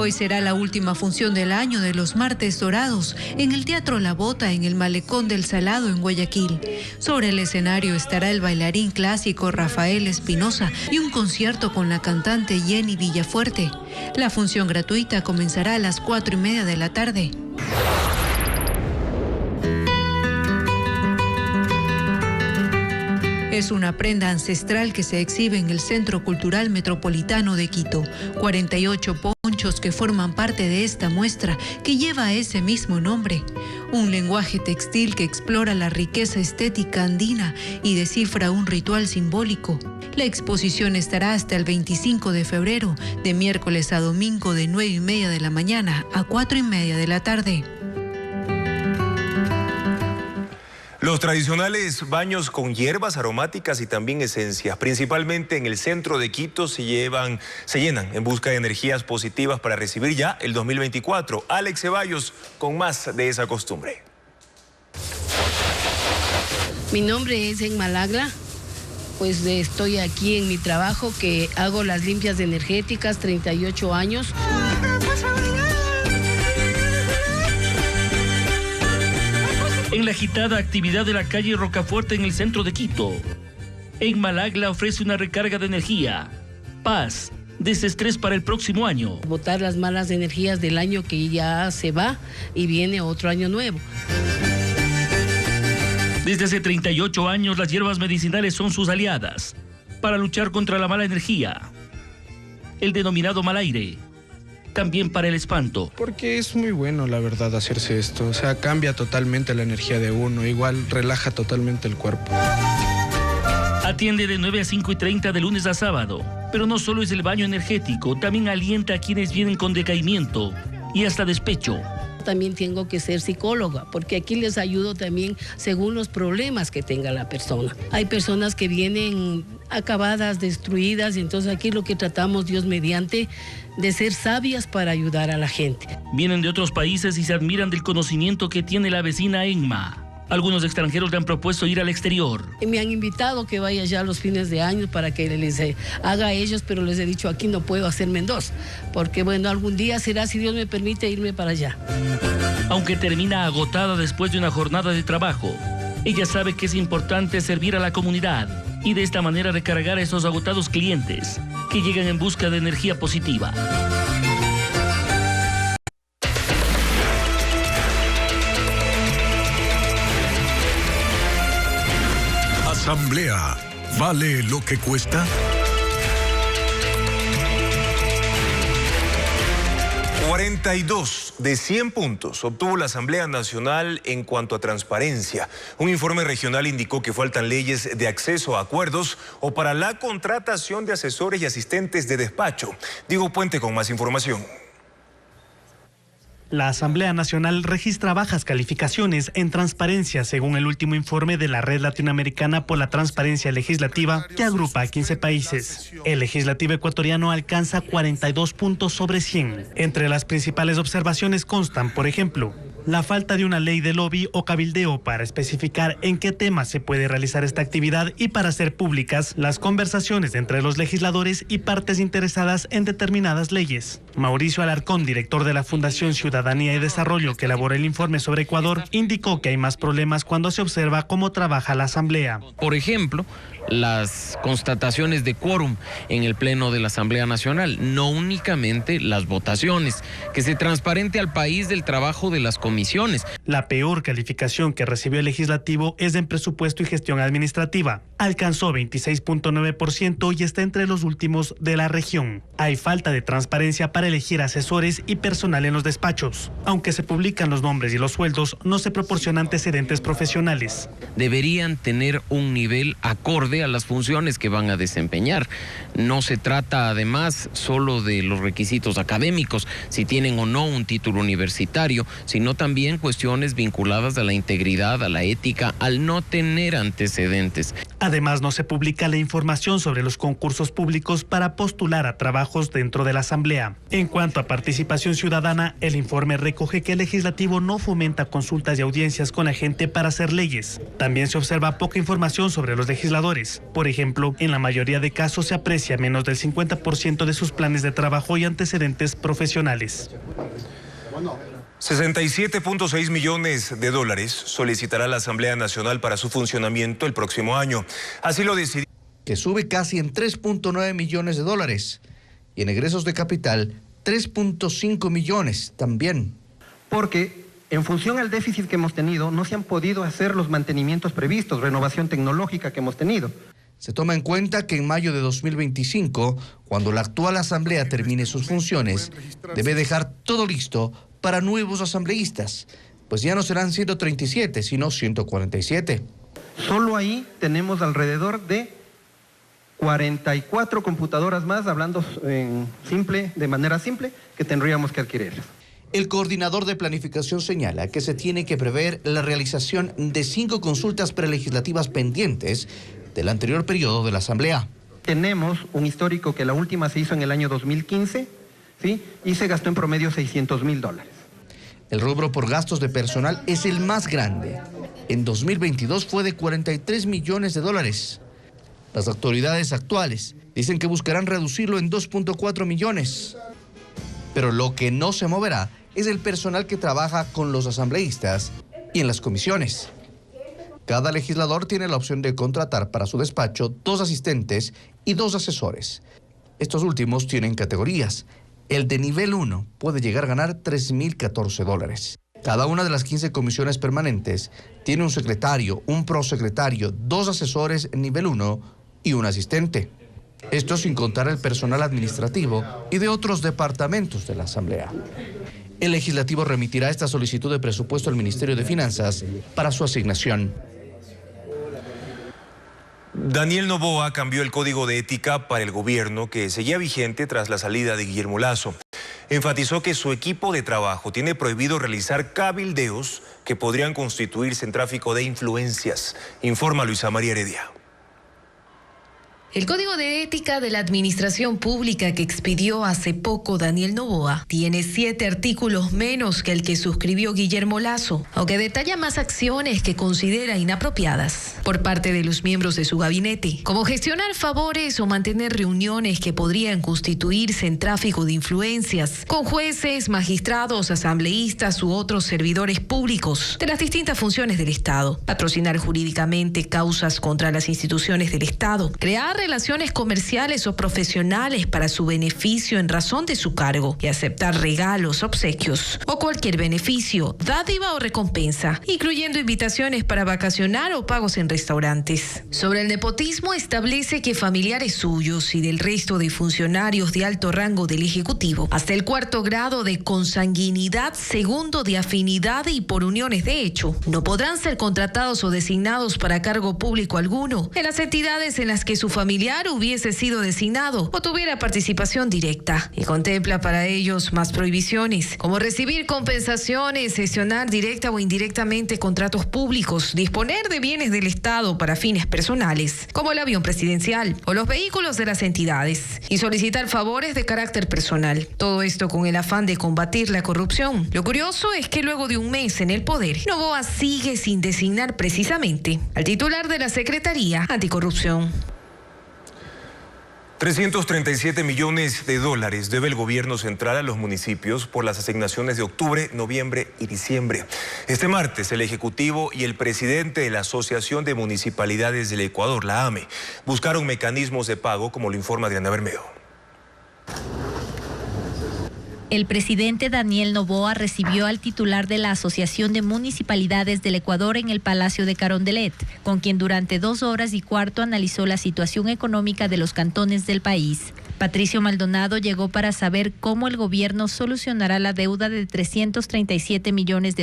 Hoy será la última función del año de los martes dorados en el Teatro La Bota, en el Malecón del Salado, en Guayaquil. Sobre el escenario estará el bailarín clásico Rafael Espinosa y un concierto con la cantante Jenny Villafuerte. La función gratuita comenzará a las 4:30 de la tarde. Es una prenda ancestral que se exhibe en el Centro Cultural Metropolitano de Quito. 48 ponchos que forman parte de esta muestra que lleva ese mismo nombre. Un lenguaje textil que explora la riqueza estética andina y descifra un ritual simbólico. La exposición estará hasta el 25 de febrero, de miércoles a domingo de 9:30 de la mañana a 4:30 de la tarde. Los tradicionales baños con hierbas aromáticas y también esencias, principalmente en el centro de Quito, se llenan en busca de energías positivas para recibir ya el 2024. Alex Ceballos con más de esa costumbre. Mi nombre es Enma Lagla, pues estoy aquí en mi trabajo que hago las limpias energéticas, 38 años. En la agitada actividad de la calle Rocafuerte en el centro de Quito, Enma Lagla ofrece una recarga de energía, paz, desestrés para el próximo año. Botar las malas energías del año que ya se va y viene otro año nuevo. Desde hace 38 años las hierbas medicinales son sus aliadas para luchar contra la mala energía, el denominado mal aire. También para el espanto. Porque es muy bueno, la verdad, hacerse esto. O sea, cambia totalmente la energía de uno, igual relaja totalmente el cuerpo. Atiende de 9 a 5:30 de lunes a sábado. Pero no solo es el baño energético, también alienta a quienes vienen con decaimiento y hasta despecho. También tengo que ser psicóloga, porque aquí les ayudo también según los problemas que tenga la persona. Hay personas que vienen acabadas, destruidas, y entonces aquí lo que tratamos, Dios mediante, de ser sabias para ayudar a la gente. Vienen de otros países y se admiran del conocimiento que tiene la vecina Enma. Algunos extranjeros le han propuesto ir al exterior. Me han invitado que vaya ya los fines de año para que les haga a ellos, pero les he dicho aquí no puedo hacerme en dos, porque bueno, algún día será, si Dios me permite, irme para allá. Aunque termina agotada después de una jornada de trabajo, ella sabe que es importante servir a la comunidad y de esta manera recargar a esos agotados clientes que llegan en busca de energía positiva. Asamblea, ¿vale lo que cuesta? $42 de 100 puntos obtuvo la Asamblea Nacional en cuanto a transparencia. Un informe regional indicó que faltan leyes de acceso a acuerdos o para la contratación de asesores y asistentes de despacho. Diego Puente con más información. La Asamblea Nacional registra bajas calificaciones en transparencia según el último informe de la Red Latinoamericana por la Transparencia Legislativa, que agrupa a 15 países. El legislativo ecuatoriano alcanza 42 puntos sobre 100. Entre las principales observaciones constan, por ejemplo, la falta de una ley de lobby o cabildeo para especificar en qué temas se puede realizar esta actividad y para hacer públicas las conversaciones entre los legisladores y partes interesadas en determinadas leyes. Mauricio Alarcón, director de la Fundación Ciudadanía y Desarrollo que elabora el informe sobre Ecuador, indicó que hay más problemas cuando se observa cómo trabaja la Asamblea. Por ejemplo, las constataciones de quórum en el Pleno de la Asamblea Nacional, no únicamente las votaciones, que se transparente al país del trabajo de las comisiones. La peor calificación que recibió el legislativo es en presupuesto y gestión administrativa. Alcanzó 26.9% y está entre los últimos de la región. Hay falta de transparencia para elegir asesores y personal en los despachos. Aunque se publican los nombres y los sueldos, no se proporcionan antecedentes profesionales. Deberían tener un nivel acorde a las funciones que van a desempeñar. No se trata además solo de los requisitos académicos, si tienen o no un título universitario, sino también cuestiones vinculadas a la integridad, a la ética, al no tener antecedentes. Además, no se publica la información sobre los concursos públicos para postular a trabajos dentro de la Asamblea. En cuanto a participación ciudadana, el informe recoge que el legislativo no fomenta consultas y audiencias con la gente para hacer leyes. También se observa poca información sobre los legisladores. Por ejemplo, en la mayoría de casos se aprecia menos del 50% de sus planes de trabajo y antecedentes profesionales. 67.6 millones de dólares solicitará la Asamblea Nacional para su funcionamiento el próximo año. Así lo decidió. Que sube casi en 3.9 millones de dólares. Y en egresos de capital, 3.5 millones también. Porque en función al déficit que hemos tenido, no se han podido hacer los mantenimientos previstos, renovación tecnológica que hemos tenido. Se toma en cuenta que en mayo de 2025, cuando la actual asamblea termine sus funciones, debe dejar todo listo para nuevos asambleístas, pues ya no serán 137, sino 147. Solo ahí tenemos alrededor de 44 computadoras más, hablando de manera simple, que tendríamos que adquirir. El coordinador de planificación señala que se tiene que prever la realización de 5 consultas prelegislativas pendientes del anterior periodo de la Asamblea. Tenemos un histórico que la última se hizo en el año 2015, ¿sí? Y se gastó en promedio $600,000. El rubro por gastos de personal es el más grande. En 2022 fue de $43 millones. Las autoridades actuales dicen que buscarán reducirlo en 2.4 millones. Pero lo que no se moverá es el personal que trabaja con los asambleístas y en las comisiones. Cada legislador tiene la opción de contratar para su despacho 2 asistentes y 2 asesores. Estos últimos tienen categorías. El de nivel 1 puede llegar a ganar $3,014. Cada una de las 15 comisiones permanentes tiene un secretario, un prosecretario, 2 asesores nivel 1 y un asistente. Esto sin contar el personal administrativo y de otros departamentos de la Asamblea. El legislativo remitirá esta solicitud de presupuesto al Ministerio de Finanzas para su asignación. Daniel Noboa cambió el código de ética para el gobierno que seguía vigente tras la salida de Guillermo Lasso. Enfatizó que su equipo de trabajo tiene prohibido realizar cabildeos que podrían constituirse en tráfico de influencias. Informa Luisa María Heredia. El Código de Ética de la Administración Pública que expidió hace poco Daniel Noboa tiene 7 artículos menos que el que suscribió Guillermo Lasso, aunque detalla más acciones que considera inapropiadas por parte de los miembros de su gabinete, como gestionar favores o mantener reuniones que podrían constituirse en tráfico de influencias con jueces, magistrados, asambleístas u otros servidores públicos de las distintas funciones del Estado, patrocinar jurídicamente causas contra las instituciones del Estado, crear relaciones comerciales o profesionales para su beneficio en razón de su cargo y aceptar regalos, obsequios o cualquier beneficio, dádiva o recompensa, incluyendo invitaciones para vacacionar o pagos en restaurantes. Sobre el nepotismo, establece que familiares suyos y del resto de funcionarios de alto rango del Ejecutivo, hasta el 4º grado de consanguinidad, 2º de afinidad y por uniones de hecho, no podrán ser contratados o designados para cargo público alguno en las entidades en las que su familiar hubiese sido designado o tuviera participación directa, y contempla para ellos más prohibiciones, como recibir compensaciones, gestionar directa o indirectamente contratos públicos, disponer de bienes del Estado para fines personales, como el avión presidencial o los vehículos de las entidades, y solicitar favores de carácter personal. Todo esto con el afán de combatir la corrupción. Lo curioso es que luego de un mes en el poder, Noboa sigue sin designar precisamente al titular de la Secretaría Anticorrupción. $337 millones debe el gobierno central a los municipios por las asignaciones de octubre, noviembre y diciembre. Este martes, el Ejecutivo y el presidente de la Asociación de Municipalidades del Ecuador, la AME, buscaron mecanismos de pago, como lo informa Diana Bermejo. El presidente Daniel Noboa recibió al titular de la Asociación de Municipalidades del Ecuador en el Palacio de Carondelet, con quien durante 2 horas y cuarto analizó la situación económica de los cantones del país. Patricio Maldonado llegó para saber cómo el gobierno solucionará la deuda de $337 millones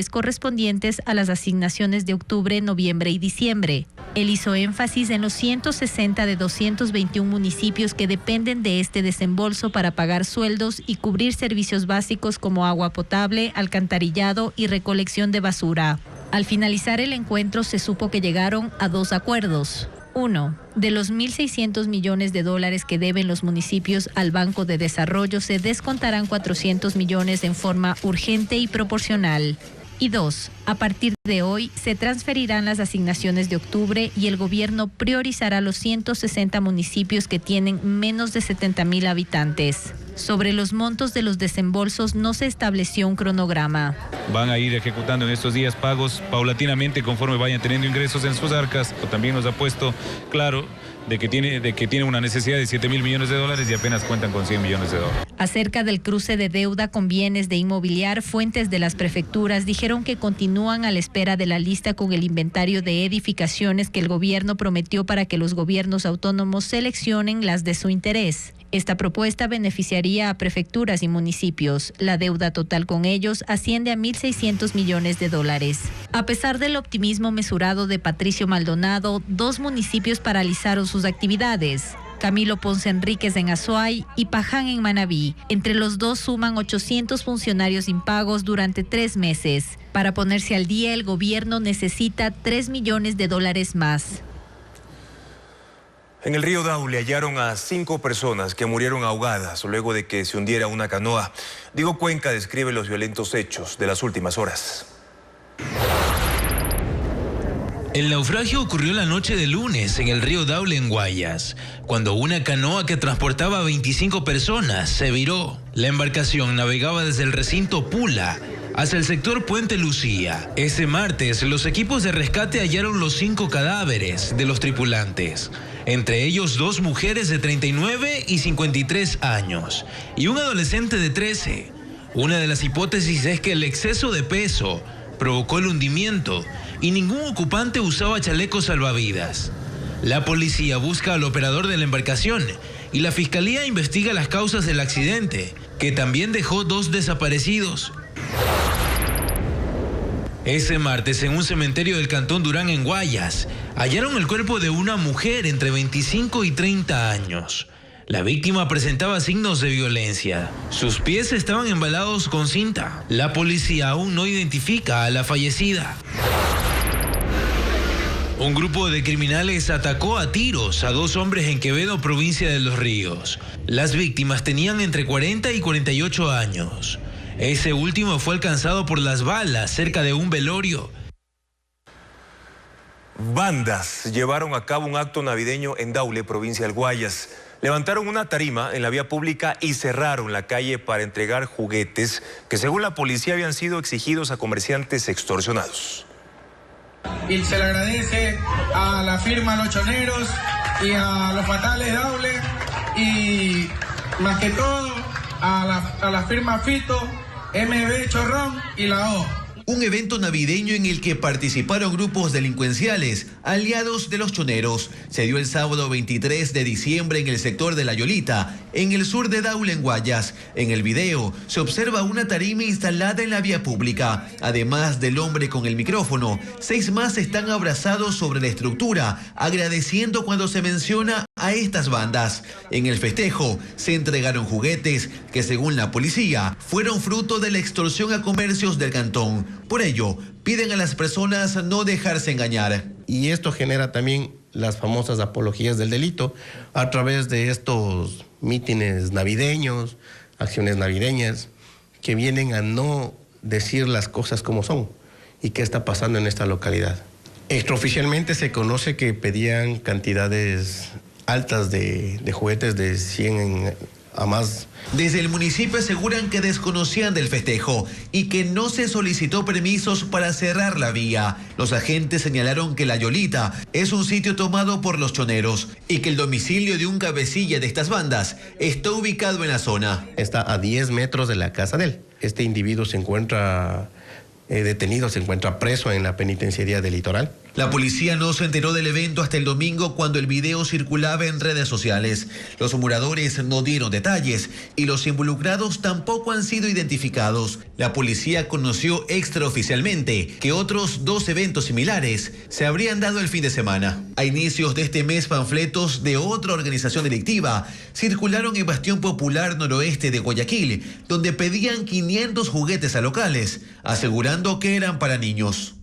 correspondientes a las asignaciones de octubre, noviembre y diciembre. Él hizo énfasis en los 160 de 221 municipios que dependen de este desembolso para pagar sueldos y cubrir servicios básicos como agua potable, alcantarillado y recolección de basura. Al finalizar el encuentro se supo que llegaron a 2 acuerdos. 1. De los $1.600 millones que deben los municipios al Banco de Desarrollo se descontarán $400 millones en forma urgente y proporcional. Y 2. A partir de hoy se transferirán las asignaciones de octubre y el gobierno priorizará los 160 municipios que tienen menos de 70.000 habitantes. Sobre los montos de los desembolsos no se estableció un cronograma. Van a ir ejecutando en estos días pagos paulatinamente conforme vayan teniendo ingresos en sus arcas. También nos ha puesto claro de que tiene una necesidad de 7.000 millones de dólares y apenas cuentan con 100 millones de dólares. Acerca del cruce de deuda con bienes de inmobiliar, fuentes de las prefecturas dijeron que continúan a la espera de la lista con el inventario de edificaciones que el gobierno prometió para que los gobiernos autónomos seleccionen las de su interés. Esta propuesta beneficiaría a prefecturas y municipios. La deuda total con ellos asciende a 1.600 millones de dólares. A pesar del optimismo mesurado de Patricio Maldonado, 2 municipios paralizaron sus actividades. Camilo Ponce Enríquez en Azuay y Paján en Manabí. Entre los dos suman 800 funcionarios impagos durante 3 meses. Para ponerse al día, el gobierno necesita 3 millones de dólares más. En el río Daule hallaron a 5 personas que murieron ahogadas luego de que se hundiera una canoa. Diego Cuenca describe los violentos hechos de las últimas horas. El naufragio ocurrió la noche de lunes en el río Daule en Guayas, cuando una canoa que transportaba a 25 personas se viró. La embarcación navegaba desde el recinto Pula hacia el sector Puente Lucía. Ese martes, los equipos de rescate hallaron los 5 cadáveres de los tripulantes, entre ellos 2 mujeres de 39 y 53 años y un adolescente de 13. Una de las hipótesis es que el exceso de peso provocó el hundimiento y ningún ocupante usaba chalecos salvavidas. La policía busca al operador de la embarcación y la fiscalía investiga las causas del accidente, que también dejó 2 desaparecidos. Ese martes, en un cementerio del Cantón Durán en Guayas, hallaron el cuerpo de una mujer entre 25 y 30 años. La víctima presentaba signos de violencia. Sus pies estaban embalados con cinta. La policía aún no identifica a la fallecida. Un grupo de criminales atacó a tiros a 2 hombres en Quevedo, provincia de Los Ríos. Las víctimas tenían entre 40 y 48 años. Ese último fue alcanzado por las balas cerca de un velorio. Bandas llevaron a cabo un acto navideño en Daule, provincia del Guayas. Levantaron una tarima en la vía pública y cerraron la calle para entregar juguetes que, según la policía, habían sido exigidos a comerciantes extorsionados. Y se le agradece a la firma Los Choneros y a los Fatales Daule y más que todo a la firma Fito, MB Chorrón y la O. Un evento navideño en el que participaron grupos delincuenciales, aliados de los choneros. Se dio el sábado 23 de diciembre en el sector de La Yolita, en el sur de Daule, en Guayas. En el video se observa una tarima instalada en la vía pública. Además del hombre con el micrófono, 6 más están abrazados sobre la estructura, agradeciendo cuando se menciona a estas bandas. En el festejo se entregaron juguetes que, según la policía, fueron fruto de la extorsión a comercios del cantón. Por ello, piden a las personas no dejarse engañar. Y esto genera también las famosas apologías del delito a través de estos mítines navideños, acciones navideñas, que vienen a no decir las cosas como son y qué está pasando en esta localidad. Extraoficialmente se conoce que pedían cantidades altas de juguetes de 100 a más. Desde el municipio aseguran que desconocían del festejo y que no se solicitó permisos para cerrar la vía. Los agentes señalaron que La Yolita es un sitio tomado por los choneros y que el domicilio de un cabecilla de estas bandas está ubicado en la zona. Está a 10 metros de la casa de él. Este individuo se encuentra detenido, se encuentra preso en la penitenciaría del Litoral. La policía no se enteró del evento hasta el domingo, cuando el video circulaba en redes sociales. Los moradores no dieron detalles y los involucrados tampoco han sido identificados. La policía conoció extraoficialmente que otros 2 eventos similares se habrían dado el fin de semana. A inicios de este mes, panfletos de otra organización delictiva circularon en Bastión Popular noroeste de Guayaquil, donde pedían 500 juguetes a locales, asegurando que eran para niños.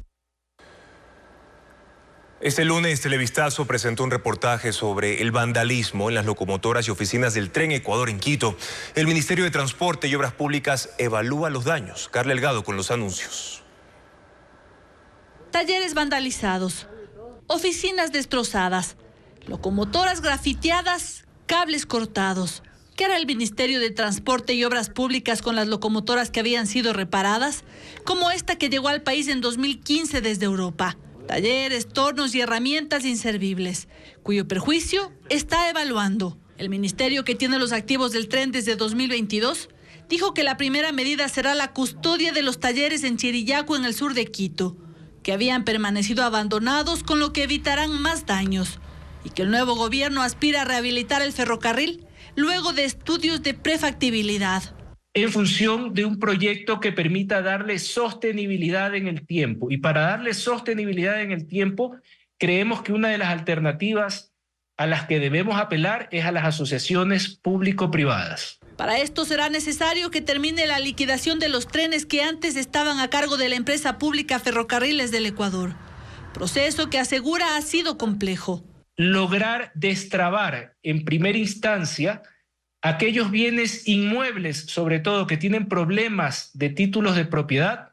Este lunes, Televistazo presentó un reportaje sobre el vandalismo en las locomotoras y oficinas del Tren Ecuador en Quito. El Ministerio de Transporte y Obras Públicas evalúa los daños. Carla Delgado con los anuncios. Talleres vandalizados, oficinas destrozadas, locomotoras grafiteadas, cables cortados. ¿Qué hará el Ministerio de Transporte y Obras Públicas con las locomotoras que habían sido reparadas? Como esta que llegó al país en 2015 desde Europa. Talleres, tornos y herramientas inservibles, cuyo perjuicio está evaluando. El ministerio, que tiene los activos del tren desde 2022, dijo que la primera medida será la custodia de los talleres en Chirillaco, en el sur de Quito, que habían permanecido abandonados, con lo que evitarán más daños, y que el nuevo gobierno aspira a rehabilitar el ferrocarril luego de estudios de prefactibilidad. En función de un proyecto que permita darle sostenibilidad en el tiempo. Y para darle sostenibilidad en el tiempo, creemos que una de las alternativas a las que debemos apelar es a las asociaciones público-privadas. Para esto será necesario que termine la liquidación de los trenes que antes estaban a cargo de la empresa pública Ferrocarriles del Ecuador. Proceso que asegura ha sido complejo. Lograr destrabar en primera instancia aquellos bienes inmuebles, sobre todo, que tienen problemas de títulos de propiedad.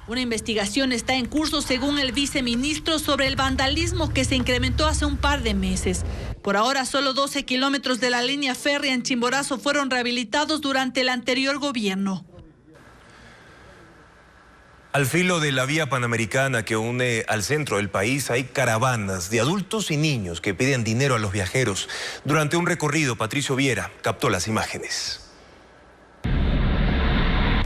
Una investigación está en curso, según el viceministro, sobre el vandalismo que se incrementó hace un par de meses. Por ahora, solo 12 kilómetros de la línea férrea en Chimborazo fueron rehabilitados durante el anterior gobierno. Al filo de la vía panamericana que une al centro del país, hay caravanas de adultos y niños que piden dinero a los viajeros. Durante un recorrido, Patricio Viera captó las imágenes.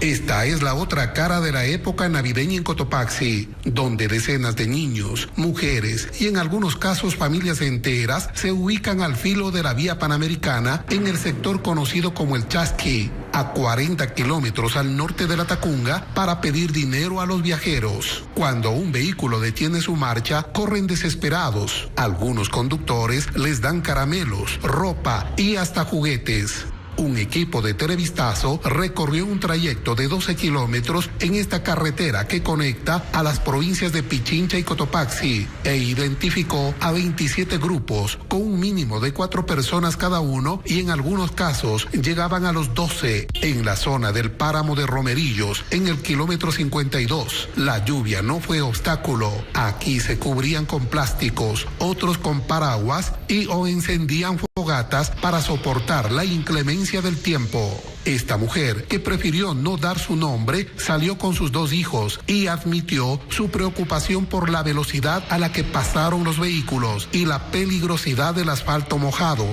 Esta es la otra cara de la época navideña en Cotopaxi, donde decenas de niños, mujeres y en algunos casos familias enteras se ubican al filo de la vía panamericana en el sector conocido como el Chasqui, a 40 kilómetros al norte de la Tacunga, para pedir dinero a los viajeros. Cuando un vehículo detiene su marcha, corren desesperados. Algunos conductores les dan caramelos, ropa y hasta juguetes. Un equipo de Televistazo recorrió un trayecto de 12 kilómetros en esta carretera que conecta a las provincias de Pichincha y Cotopaxi e identificó a 27 grupos con un mínimo de 4 personas cada uno, y en algunos casos llegaban a los 12 en la zona del páramo de Romerillos, en el kilómetro 52. La lluvia no fue obstáculo. Aquí se cubrían con plásticos, otros con paraguas y o encendían fogatas para soportar la inclemencia del tiempo. Esta mujer, que prefirió no dar su nombre, salió con sus 2 hijos y admitió su preocupación por la velocidad a la que pasaron los vehículos y la peligrosidad del asfalto mojado.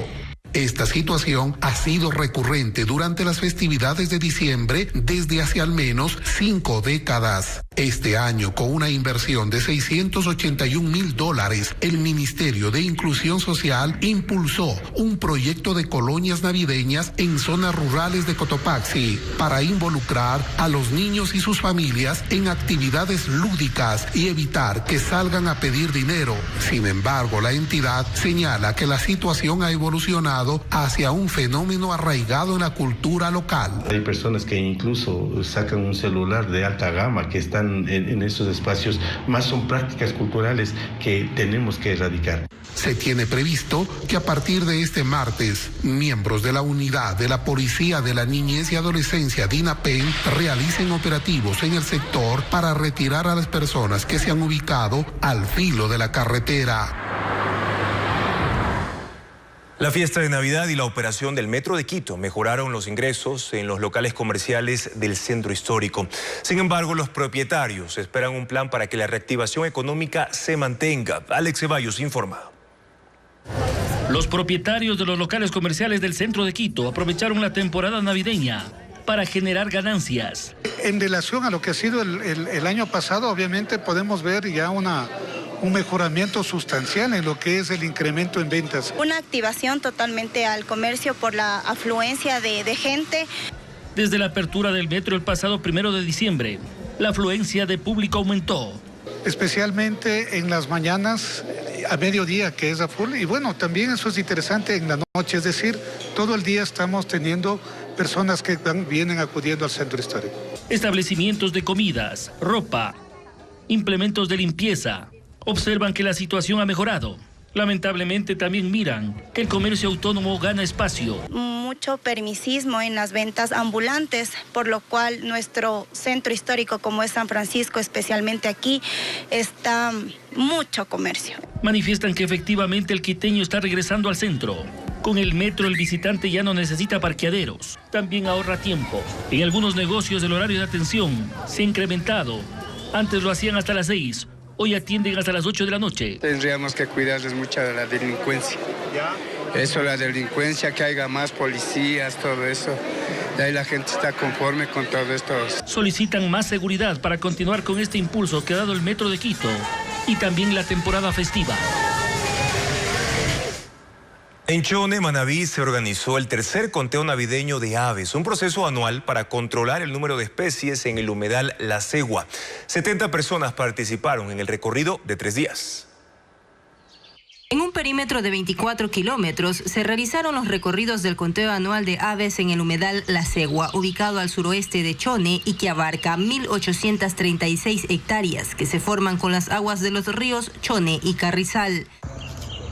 Esta situación ha sido recurrente durante las festividades de diciembre desde hace al menos 5 décadas. Este año, con una inversión de $681,000, el Ministerio de Inclusión Social impulsó un proyecto de colonias navideñas en zonas rurales de Cotopaxi para involucrar a los niños y sus familias en actividades lúdicas y evitar que salgan a pedir dinero. Sin embargo, la entidad señala que la situación ha evolucionado hacia un fenómeno arraigado en la cultura local. Hay personas que incluso sacan un celular de alta gama que están en esos espacios, más son prácticas culturales que tenemos que erradicar. Se tiene previsto que a partir de este martes, miembros de la unidad de la Policía de la Niñez y Adolescencia DINAPEN realicen operativos en el sector para retirar a las personas que se han ubicado al filo de la carretera. La fiesta de Navidad y la operación del Metro de Quito mejoraron los ingresos en los locales comerciales del centro histórico. Sin embargo, los propietarios esperan un plan para que la reactivación económica se mantenga. Alex Ceballos informa. Los propietarios de los locales comerciales del centro de Quito aprovecharon la temporada navideña para generar ganancias. En relación a lo que ha sido el año pasado, obviamente podemos ver ya un mejoramiento sustancial en lo que es el incremento en ventas. Una activación totalmente al comercio por la afluencia de gente. Desde la apertura del metro el pasado 1 de diciembre, la afluencia de público aumentó. Especialmente en las mañanas, a mediodía, que es a full. Y bueno, también eso es interesante en la noche, es decir, todo el día estamos teniendo personas que vienen acudiendo al centro histórico. Establecimientos de comidas, ropa, implementos de limpieza, observan que la situación ha mejorado. Lamentablemente también miran que el comercio autónomo gana espacio. Mucho permisismo en las ventas ambulantes, por lo cual nuestro centro histórico, como es San Francisco, especialmente aquí, está mucho comercio. Manifiestan que efectivamente el quiteño está regresando al centro, Con el metro el visitante ya no necesita parqueaderos, también ahorra tiempo. En algunos negocios el horario de atención se ha incrementado. Antes lo hacían hasta las 6, hoy atienden hasta las 8 de la noche. Tendríamos que cuidarles mucho de la delincuencia. Eso, la delincuencia, que haya más policías, todo eso. Y ahí la gente está conforme con todo esto. Solicitan más seguridad para continuar con este impulso que ha dado el Metro de Quito y también la temporada festiva. En Chone, Manabí, se organizó el tercer conteo navideño de aves, un proceso anual para controlar el número de especies en el humedal La Cegua. 70 personas participaron en el recorrido de 3 días. En un perímetro de 24 kilómetros se realizaron los recorridos del conteo anual de aves en el humedal La Cegua, ubicado al suroeste de Chone y que abarca 1.836 hectáreas que se forman con las aguas de los ríos Chone y Carrizal.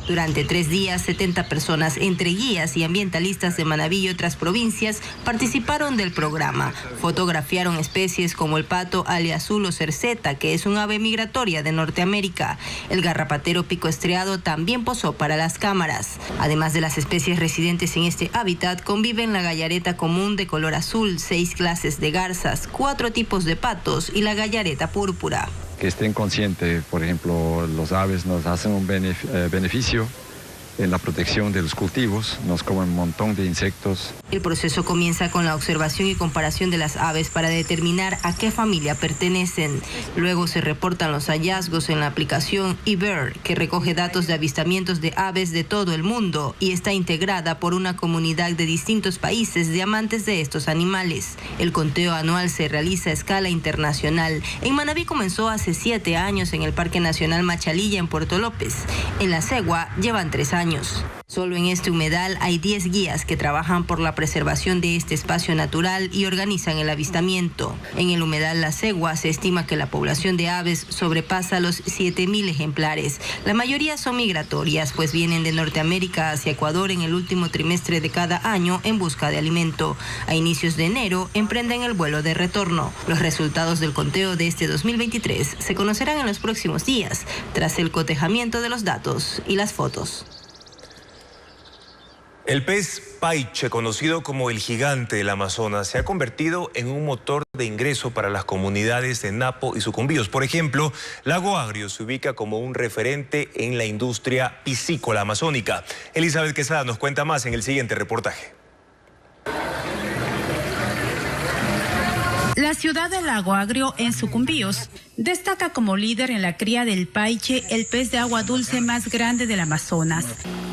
Durante 3 días, 70 personas, entre guías y ambientalistas de Manabí y otras provincias, participaron del programa. Fotografiaron especies como el pato aliazul o cerceta, que es un ave migratoria de Norteamérica. El garrapatero pico estriado también posó para las cámaras. Además de las especies residentes en este hábitat, conviven la gallareta común de color azul, 6 clases de garzas, 4 tipos de patos y la gallareta púrpura. Que estén conscientes, por ejemplo, los aves nos hacen un beneficio en la protección de los cultivos, nos comen un montón de insectos. El proceso comienza con la observación y comparación de las aves para determinar a qué familia pertenecen. Luego se reportan los hallazgos en la aplicación eBird, que recoge datos de avistamientos de aves de todo el mundo y está integrada por una comunidad de distintos países de amantes de estos animales. El conteo anual se realiza a escala internacional. En Manabí comenzó hace 7 años en el Parque Nacional Machalilla en Puerto López. En La Cegua llevan 3 años. Solo en este humedal hay 10 guías que trabajan por la preservación de este espacio natural y organizan el avistamiento. En el humedal La Cegua se estima que la población de aves sobrepasa los 7.000 ejemplares. La mayoría son migratorias, pues vienen de Norteamérica hacia Ecuador en el último trimestre de cada año en busca de alimento. A inicios de enero emprenden el vuelo de retorno. Los resultados del conteo de este 2023 se conocerán en los próximos días, tras el cotejamiento de los datos y las fotos. El pez paiche, conocido como el gigante del Amazonas, se ha convertido en un motor de ingreso para las comunidades de Napo y Sucumbíos. Por ejemplo, Lago Agrio se ubica como un referente en la industria piscícola amazónica. Elizabeth Quesada nos cuenta más en el siguiente reportaje. La ciudad de Lago Agrio, en Sucumbíos, destaca como líder en la cría del paiche, el pez de agua dulce más grande del Amazonas,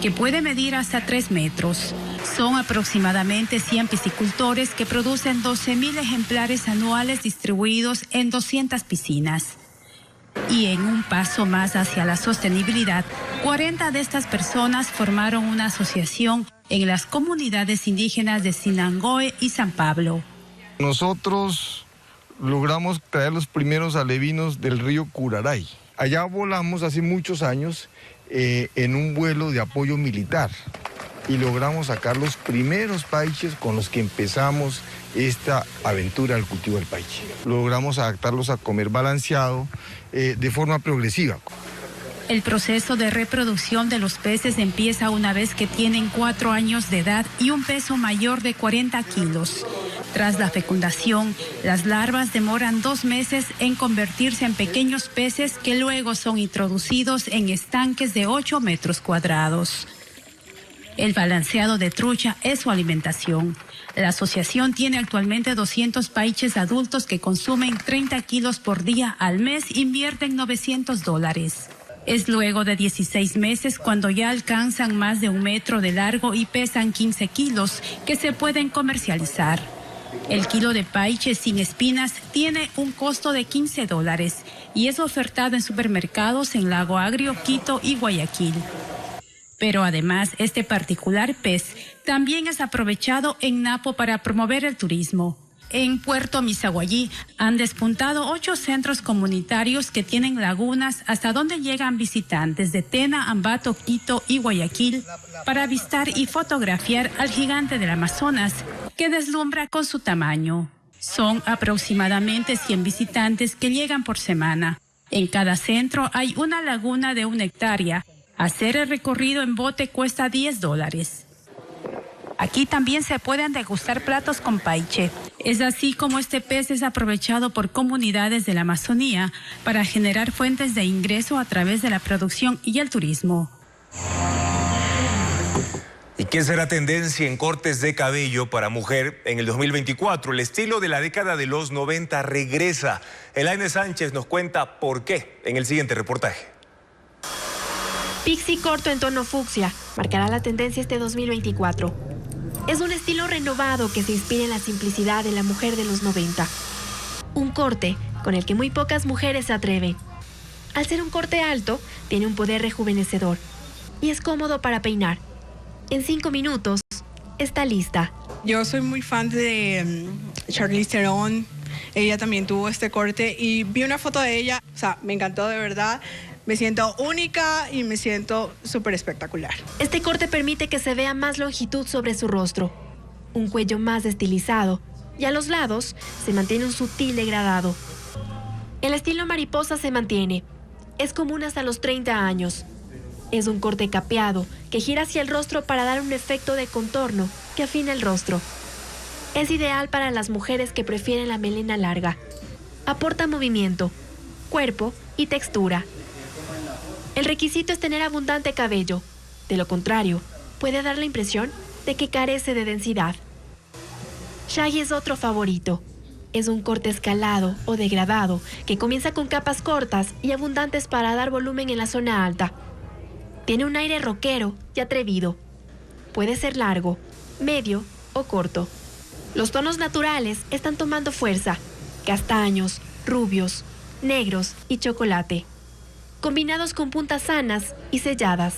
que puede medir hasta 3 metros. Son aproximadamente 100 piscicultores que producen 12.000 ejemplares anuales distribuidos en 200 piscinas. Y en un paso más hacia la sostenibilidad, 40 de estas personas formaron una asociación en las comunidades indígenas de Sinangoe y San Pablo. Nosotros logramos traer los primeros alevinos del río Curaray. Allá volamos hace muchos años en un vuelo de apoyo militar y logramos sacar los primeros paiches con los que empezamos esta aventura del cultivo del paiche. Logramos adaptarlos a comer balanceado de forma progresiva. El proceso de reproducción de los peces empieza una vez que tienen 4 años de edad y un peso mayor de 40 kilos. Tras la fecundación, las larvas demoran 2 meses en convertirse en pequeños peces que luego son introducidos en estanques de 8 metros cuadrados. El balanceado de trucha es su alimentación. La asociación tiene actualmente 200 paiches adultos que consumen 30 kilos por día al mes e invierten $900. Es luego de 16 meses cuando ya alcanzan más de 1 metro de largo y pesan 15 kilos que se pueden comercializar. El kilo de paiche sin espinas tiene un costo de $15 y es ofertado en supermercados en Lago Agrio, Quito y Guayaquil. Pero además, este particular pez también es aprovechado en Napo para promover el turismo. En Puerto Misaguayí han despuntado 8 centros comunitarios que tienen lagunas hasta donde llegan visitantes de Tena, Ambato, Quito y Guayaquil para avistar y fotografiar al gigante del Amazonas, que deslumbra con su tamaño. Son aproximadamente 100 visitantes que llegan por semana. En cada centro hay una laguna de 1 hectárea. Hacer el recorrido en bote cuesta $10. Aquí también se pueden degustar platos con paiche. Es así como este pez es aprovechado por comunidades de la Amazonía para generar fuentes de ingreso a través de la producción y el turismo. ¿Y qué será tendencia en cortes de cabello para mujer en el 2024? El estilo de la década de los 90 regresa. Elaine Sánchez nos cuenta por qué en el siguiente reportaje. Pixie corto en tono fucsia marcará la tendencia este 2024. Es un estilo renovado que se inspira en la simplicidad de la mujer de los 90. Un corte con el que muy pocas mujeres se atreven. Al ser un corte alto, tiene un poder rejuvenecedor y es cómodo para peinar. En 5 minutos está lista. Yo soy muy fan de Charlize Theron. Ella también tuvo este corte y vi una foto de ella. O sea, me encantó de verdad. Me siento única y me siento súper espectacular. Este corte permite que se vea más longitud sobre su rostro, un cuello más estilizado y a los lados se mantiene un sutil degradado. El estilo mariposa se mantiene. Es común hasta los 30 años. Es un corte capeado que gira hacia el rostro para dar un efecto de contorno que afina el rostro. Es ideal para las mujeres que prefieren la melena larga. Aporta movimiento, cuerpo y textura. El requisito es tener abundante cabello. De lo contrario, puede dar la impresión de que carece de densidad. Shaggy es otro favorito. Es un corte escalado o degradado que comienza con capas cortas y abundantes para dar volumen en la zona alta. Tiene un aire rockero y atrevido. Puede ser largo, medio o corto. Los tonos naturales están tomando fuerza. Castaños, rubios, negros y chocolate. Combinados con puntas sanas y selladas.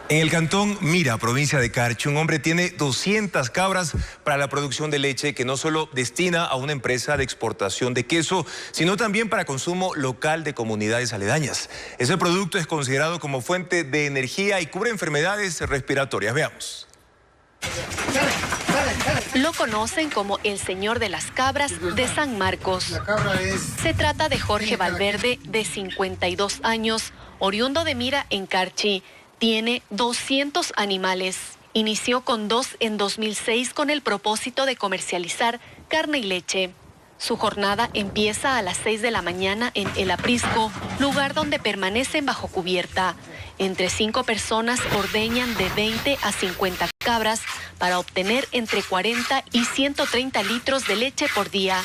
En el cantón Mira, provincia de Carchi, un hombre tiene 200 cabras para la producción de leche que no solo destina a una empresa de exportación de queso, sino también para consumo local de comunidades aledañas. Ese producto es considerado como fuente de energía y cubre enfermedades respiratorias. Veamos. Lo conocen como el señor de las cabras de San Marcos. Se trata de Jorge Valverde, de 52 años, oriundo de Mira en Carchi. Tiene 200 animales. Inició con 2 en 2006 con el propósito de comercializar carne y leche. Su jornada empieza a las 6 de la mañana en El Aprisco, lugar donde permanecen bajo cubierta. Entre 5 personas ordeñan de 20 a 50 cabras para obtener entre 40 y 130 litros de leche por día.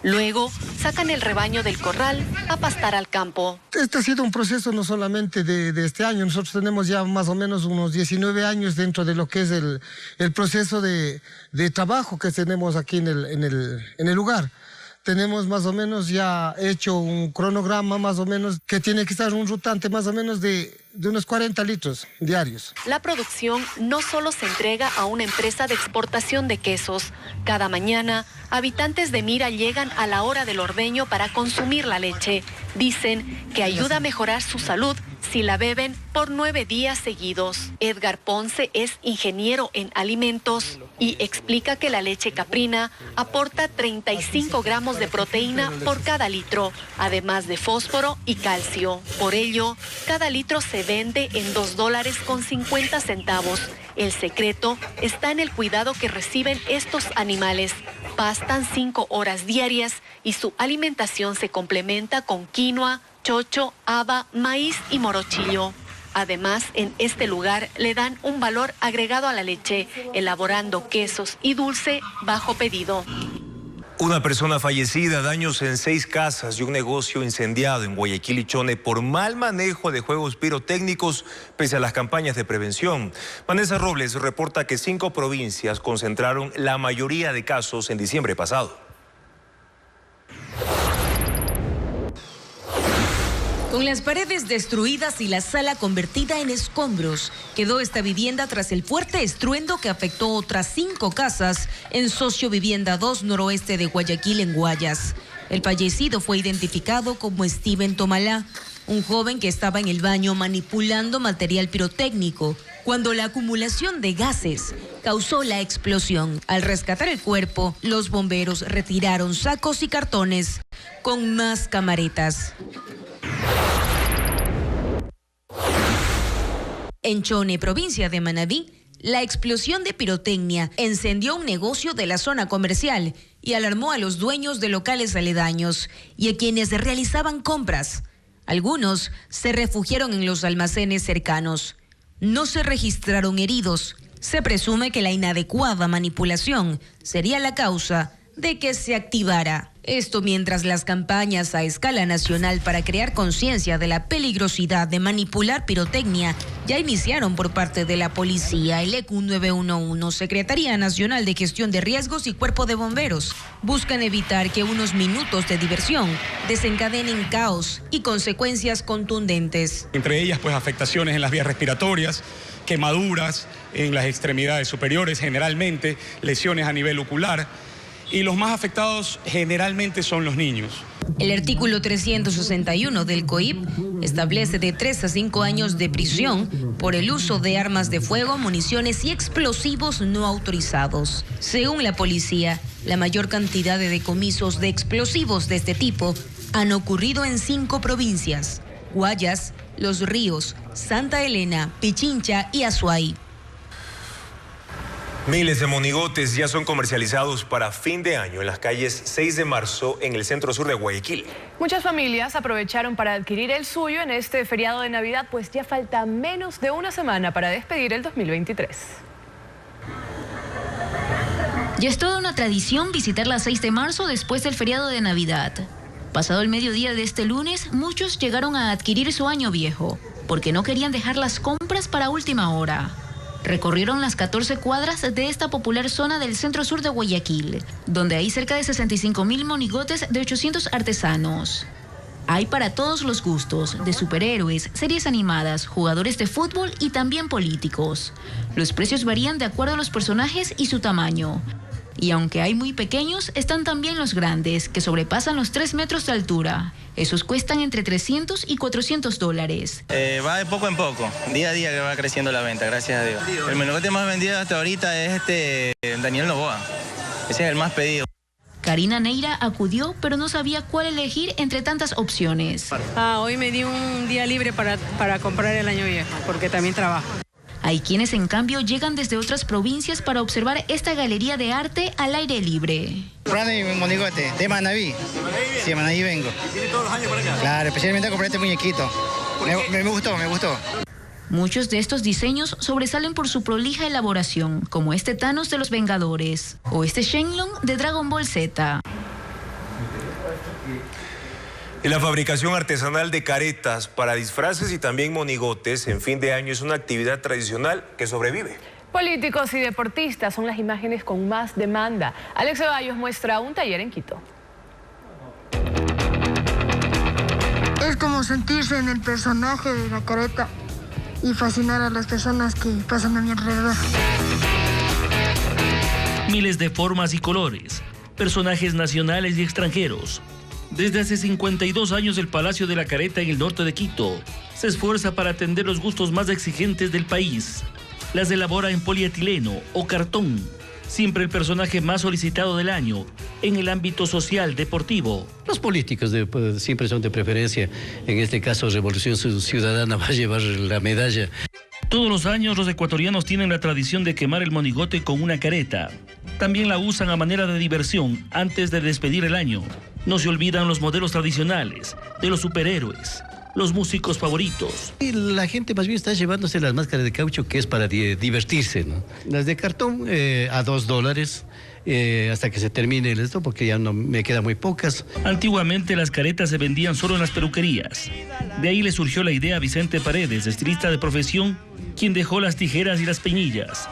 Luego, sacan el rebaño del corral a pastar al campo. Este ha sido un proceso no solamente de este año. Nosotros tenemos ya más o menos unos 19 años dentro de lo que es el proceso de trabajo que tenemos aquí en el lugar. Tenemos más o menos ya hecho un cronograma más o menos que tiene que estar un rutante más o menos de unos 40 litros diarios. La producción no solo se entrega a una empresa de exportación de quesos. Cada mañana, habitantes de Mira llegan a la hora del ordeño para consumir la leche. Dicen que ayuda a mejorar su salud si la beben por 9 días seguidos. Edgar Ponce es ingeniero en alimentos y explica que la leche caprina aporta 35 gramos de proteína por cada litro, además de fósforo y calcio. Por ello, cada litro se vende en $2.50. El secreto está en el cuidado que reciben estos animales. Pastan 5 horas diarias y su alimentación se complementa con quinoa, chocho, haba, maíz y morochillo. Además, en este lugar le dan un valor agregado a la leche, elaborando quesos y dulce bajo pedido. Una persona fallecida, daños en 6 casas y un negocio incendiado en Guayaquil y Chone por mal manejo de juegos pirotécnicos pese a las campañas de prevención. Vanessa Robles reporta que 5 provincias concentraron la mayoría de casos en diciembre pasado. Con las paredes destruidas y la sala convertida en escombros, quedó esta vivienda tras el fuerte estruendo que afectó otras 5 casas en Socio Vivienda 2 noroeste de Guayaquil en Guayas. El fallecido fue identificado como Steven Tomalá, un joven que estaba en el baño manipulando material pirotécnico cuando la acumulación de gases causó la explosión. Al rescatar el cuerpo, los bomberos retiraron sacos y cartones con más camaretas. En Chone, provincia de Manabí, la explosión de pirotecnia encendió un negocio de la zona comercial y alarmó a los dueños de locales aledaños y a quienes realizaban compras. Algunos se refugiaron en los almacenes cercanos. No se registraron heridos. Se presume que la inadecuada manipulación sería la causa de que se activara. Esto mientras las campañas a escala nacional para crear conciencia de la peligrosidad de manipular pirotecnia ya iniciaron por parte de la policía, el ECU 911, Secretaría Nacional de Gestión de Riesgos y Cuerpo de Bomberos. Buscan evitar que unos minutos de diversión desencadenen caos y consecuencias contundentes. Entre ellas, pues, afectaciones en las vías respiratorias, quemaduras en las extremidades superiores, generalmente lesiones a nivel ocular. Y los más afectados generalmente son los niños. El artículo 361 del COIP establece de 3 a 5 años de prisión por el uso de armas de fuego, municiones y explosivos no autorizados. Según la policía, la mayor cantidad de decomisos de explosivos de este tipo han ocurrido en 5 provincias: Guayas, Los Ríos, Santa Elena, Pichincha y Azuay. Miles de monigotes ya son comercializados para fin de año en las calles 6 de marzo en el centro sur de Guayaquil. Muchas familias aprovecharon para adquirir el suyo en este feriado de Navidad, pues ya falta menos de una semana para despedir el 2023. Ya es toda una tradición visitar la 6 de marzo después del feriado de Navidad. Pasado el mediodía de este lunes, muchos llegaron a adquirir su año viejo, porque no querían dejar las compras para última hora. Recorrieron las 14 cuadras de esta popular zona del centro sur de Guayaquil, donde hay cerca de 65,000 monigotes de 800 artesanos. Hay para todos los gustos, de superhéroes, series animadas, jugadores de fútbol y también políticos. Los precios varían de acuerdo a los personajes y su tamaño. Y aunque hay muy pequeños, están también los grandes, que sobrepasan los 3 metros de altura. Esos cuestan entre $300 y $400. Va de poco en poco, día a día que va creciendo la venta, gracias a Dios. El monigote más vendido hasta ahorita es Daniel Noboa. Ese es el más pedido. Karina Neira acudió, pero no sabía cuál elegir entre tantas opciones. Hoy me di un día libre para comprar el año viejo, porque también trabajo. Hay quienes, en cambio, llegan desde otras provincias para observar esta galería de arte al aire libre. Comprando mi monigote, de Manabí. Sí, de Manabí vengo. ¿Viene todos los años para acá? Claro, especialmente a comprar este muñequito. Me gustó. Muchos de estos diseños sobresalen por su prolija elaboración, como este Thanos de los Vengadores o este Shenlong de Dragon Ball Z. Y la fabricación artesanal de caretas para disfraces y también monigotes en fin de año es una actividad tradicional que sobrevive. Políticos y deportistas son las imágenes con más demanda. Alex Ceballos muestra un taller en Quito. Es como sentirse en el personaje de la careta y fascinar a las personas que pasan a mi alrededor. Miles de formas y colores, personajes nacionales y extranjeros. Desde hace 52 años el Palacio de la Careta en el norte de Quito se esfuerza para atender los gustos más exigentes del país. Las elabora en polietileno o cartón, siempre el personaje más solicitado del año en el ámbito social deportivo. Los políticos siempre son de preferencia, en este caso Revolución Ciudadana va a llevar la medalla. Todos los años los ecuatorianos tienen la tradición de quemar el monigote con una careta. También la usan a manera de diversión antes de despedir el año. No se olvidan los modelos tradicionales, de los superhéroes, los músicos favoritos. Y la gente más bien está llevándose las máscaras de caucho, que es para divertirse, ¿no? Las de cartón a $2 hasta que se termine esto, porque ya no me quedan muy pocas. Antiguamente las caretas se vendían solo en las peluquerías. De ahí le surgió la idea a Vicente Paredes, estilista de profesión, quien dejó las tijeras y las peñillas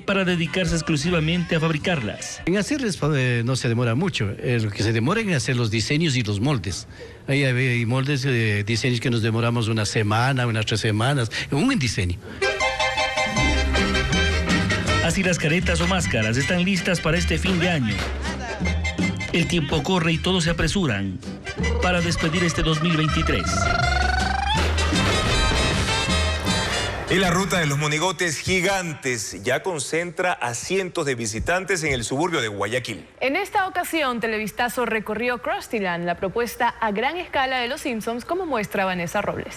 para dedicarse exclusivamente a fabricarlas. En hacerles no se demora mucho, lo que se demora en hacer los diseños y los moldes. Ahí hay moldes, diseños que nos demoramos una semana, unas 3 semanas, un buen diseño. Así las caretas o máscaras están listas para este fin de año. El tiempo corre y todos se apresuran para despedir este 2023. Y la ruta de los monigotes gigantes ya concentra a cientos de visitantes en el suburbio de Guayaquil. En esta ocasión, Televistazo recorrió Krustyland, la propuesta a gran escala de los Simpsons, como muestra Vanessa Robles.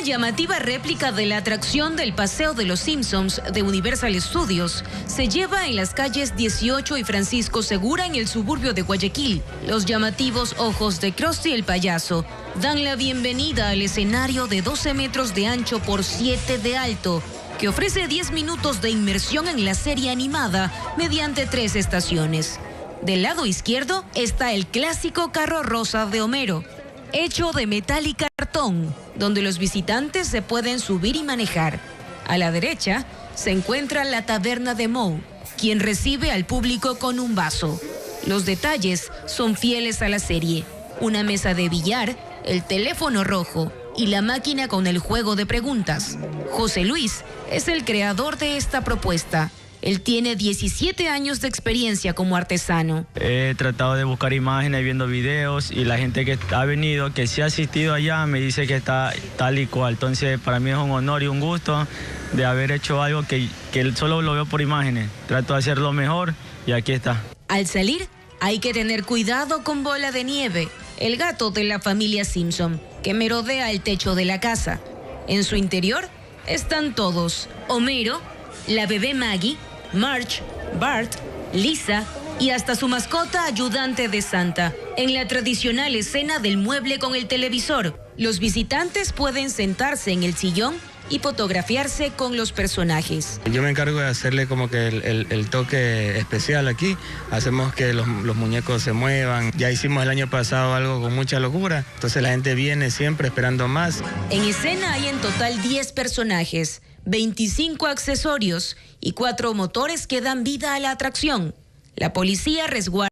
llamativa réplica de la atracción del Paseo de los Simpsons de Universal Studios se lleva en las calles 18 y Francisco Segura en el suburbio de Guayaquil. Los llamativos ojos de Krusty el payaso dan la bienvenida al escenario de 12 metros de ancho por 7 de alto, que ofrece 10 minutos de inmersión en la serie animada mediante 3 estaciones. Del lado izquierdo está el clásico carro rosa de Homero, hecho de metal y cartón, donde los visitantes se pueden subir y manejar. A la derecha se encuentra la taberna de Moe, quien recibe al público con un vaso. Los detalles son fieles a la serie: una mesa de billar, el teléfono rojo y la máquina con el juego de preguntas. José Luis es el creador de esta propuesta. Él tiene 17 años de experiencia como artesano. He tratado de buscar imágenes viendo videos y la gente que ha venido, que sí ha asistido allá, me dice que está tal y cual. Entonces para mí es un honor y un gusto de haber hecho algo que solo lo veo por imágenes. Trato de hacerlo mejor y aquí está. Al salir hay que tener cuidado con Bola de Nieve, el gato de la familia Simpson, que merodea el techo de la casa. En su interior están todos: Homero, la bebé Maggie, Marge, Bart, Lisa y hasta su mascota ayudante de Santa. En la tradicional escena del mueble con el televisor, los visitantes pueden sentarse en el sillón y fotografiarse con los personajes. Yo me encargo de hacerle como que el toque especial aquí. Hacemos que los muñecos se muevan. Ya hicimos el año pasado algo con mucha locura. Entonces la gente viene siempre esperando más. En escena hay en total 10 personajes, 25 accesorios y 4 motores que dan vida a la atracción. La policía resguarda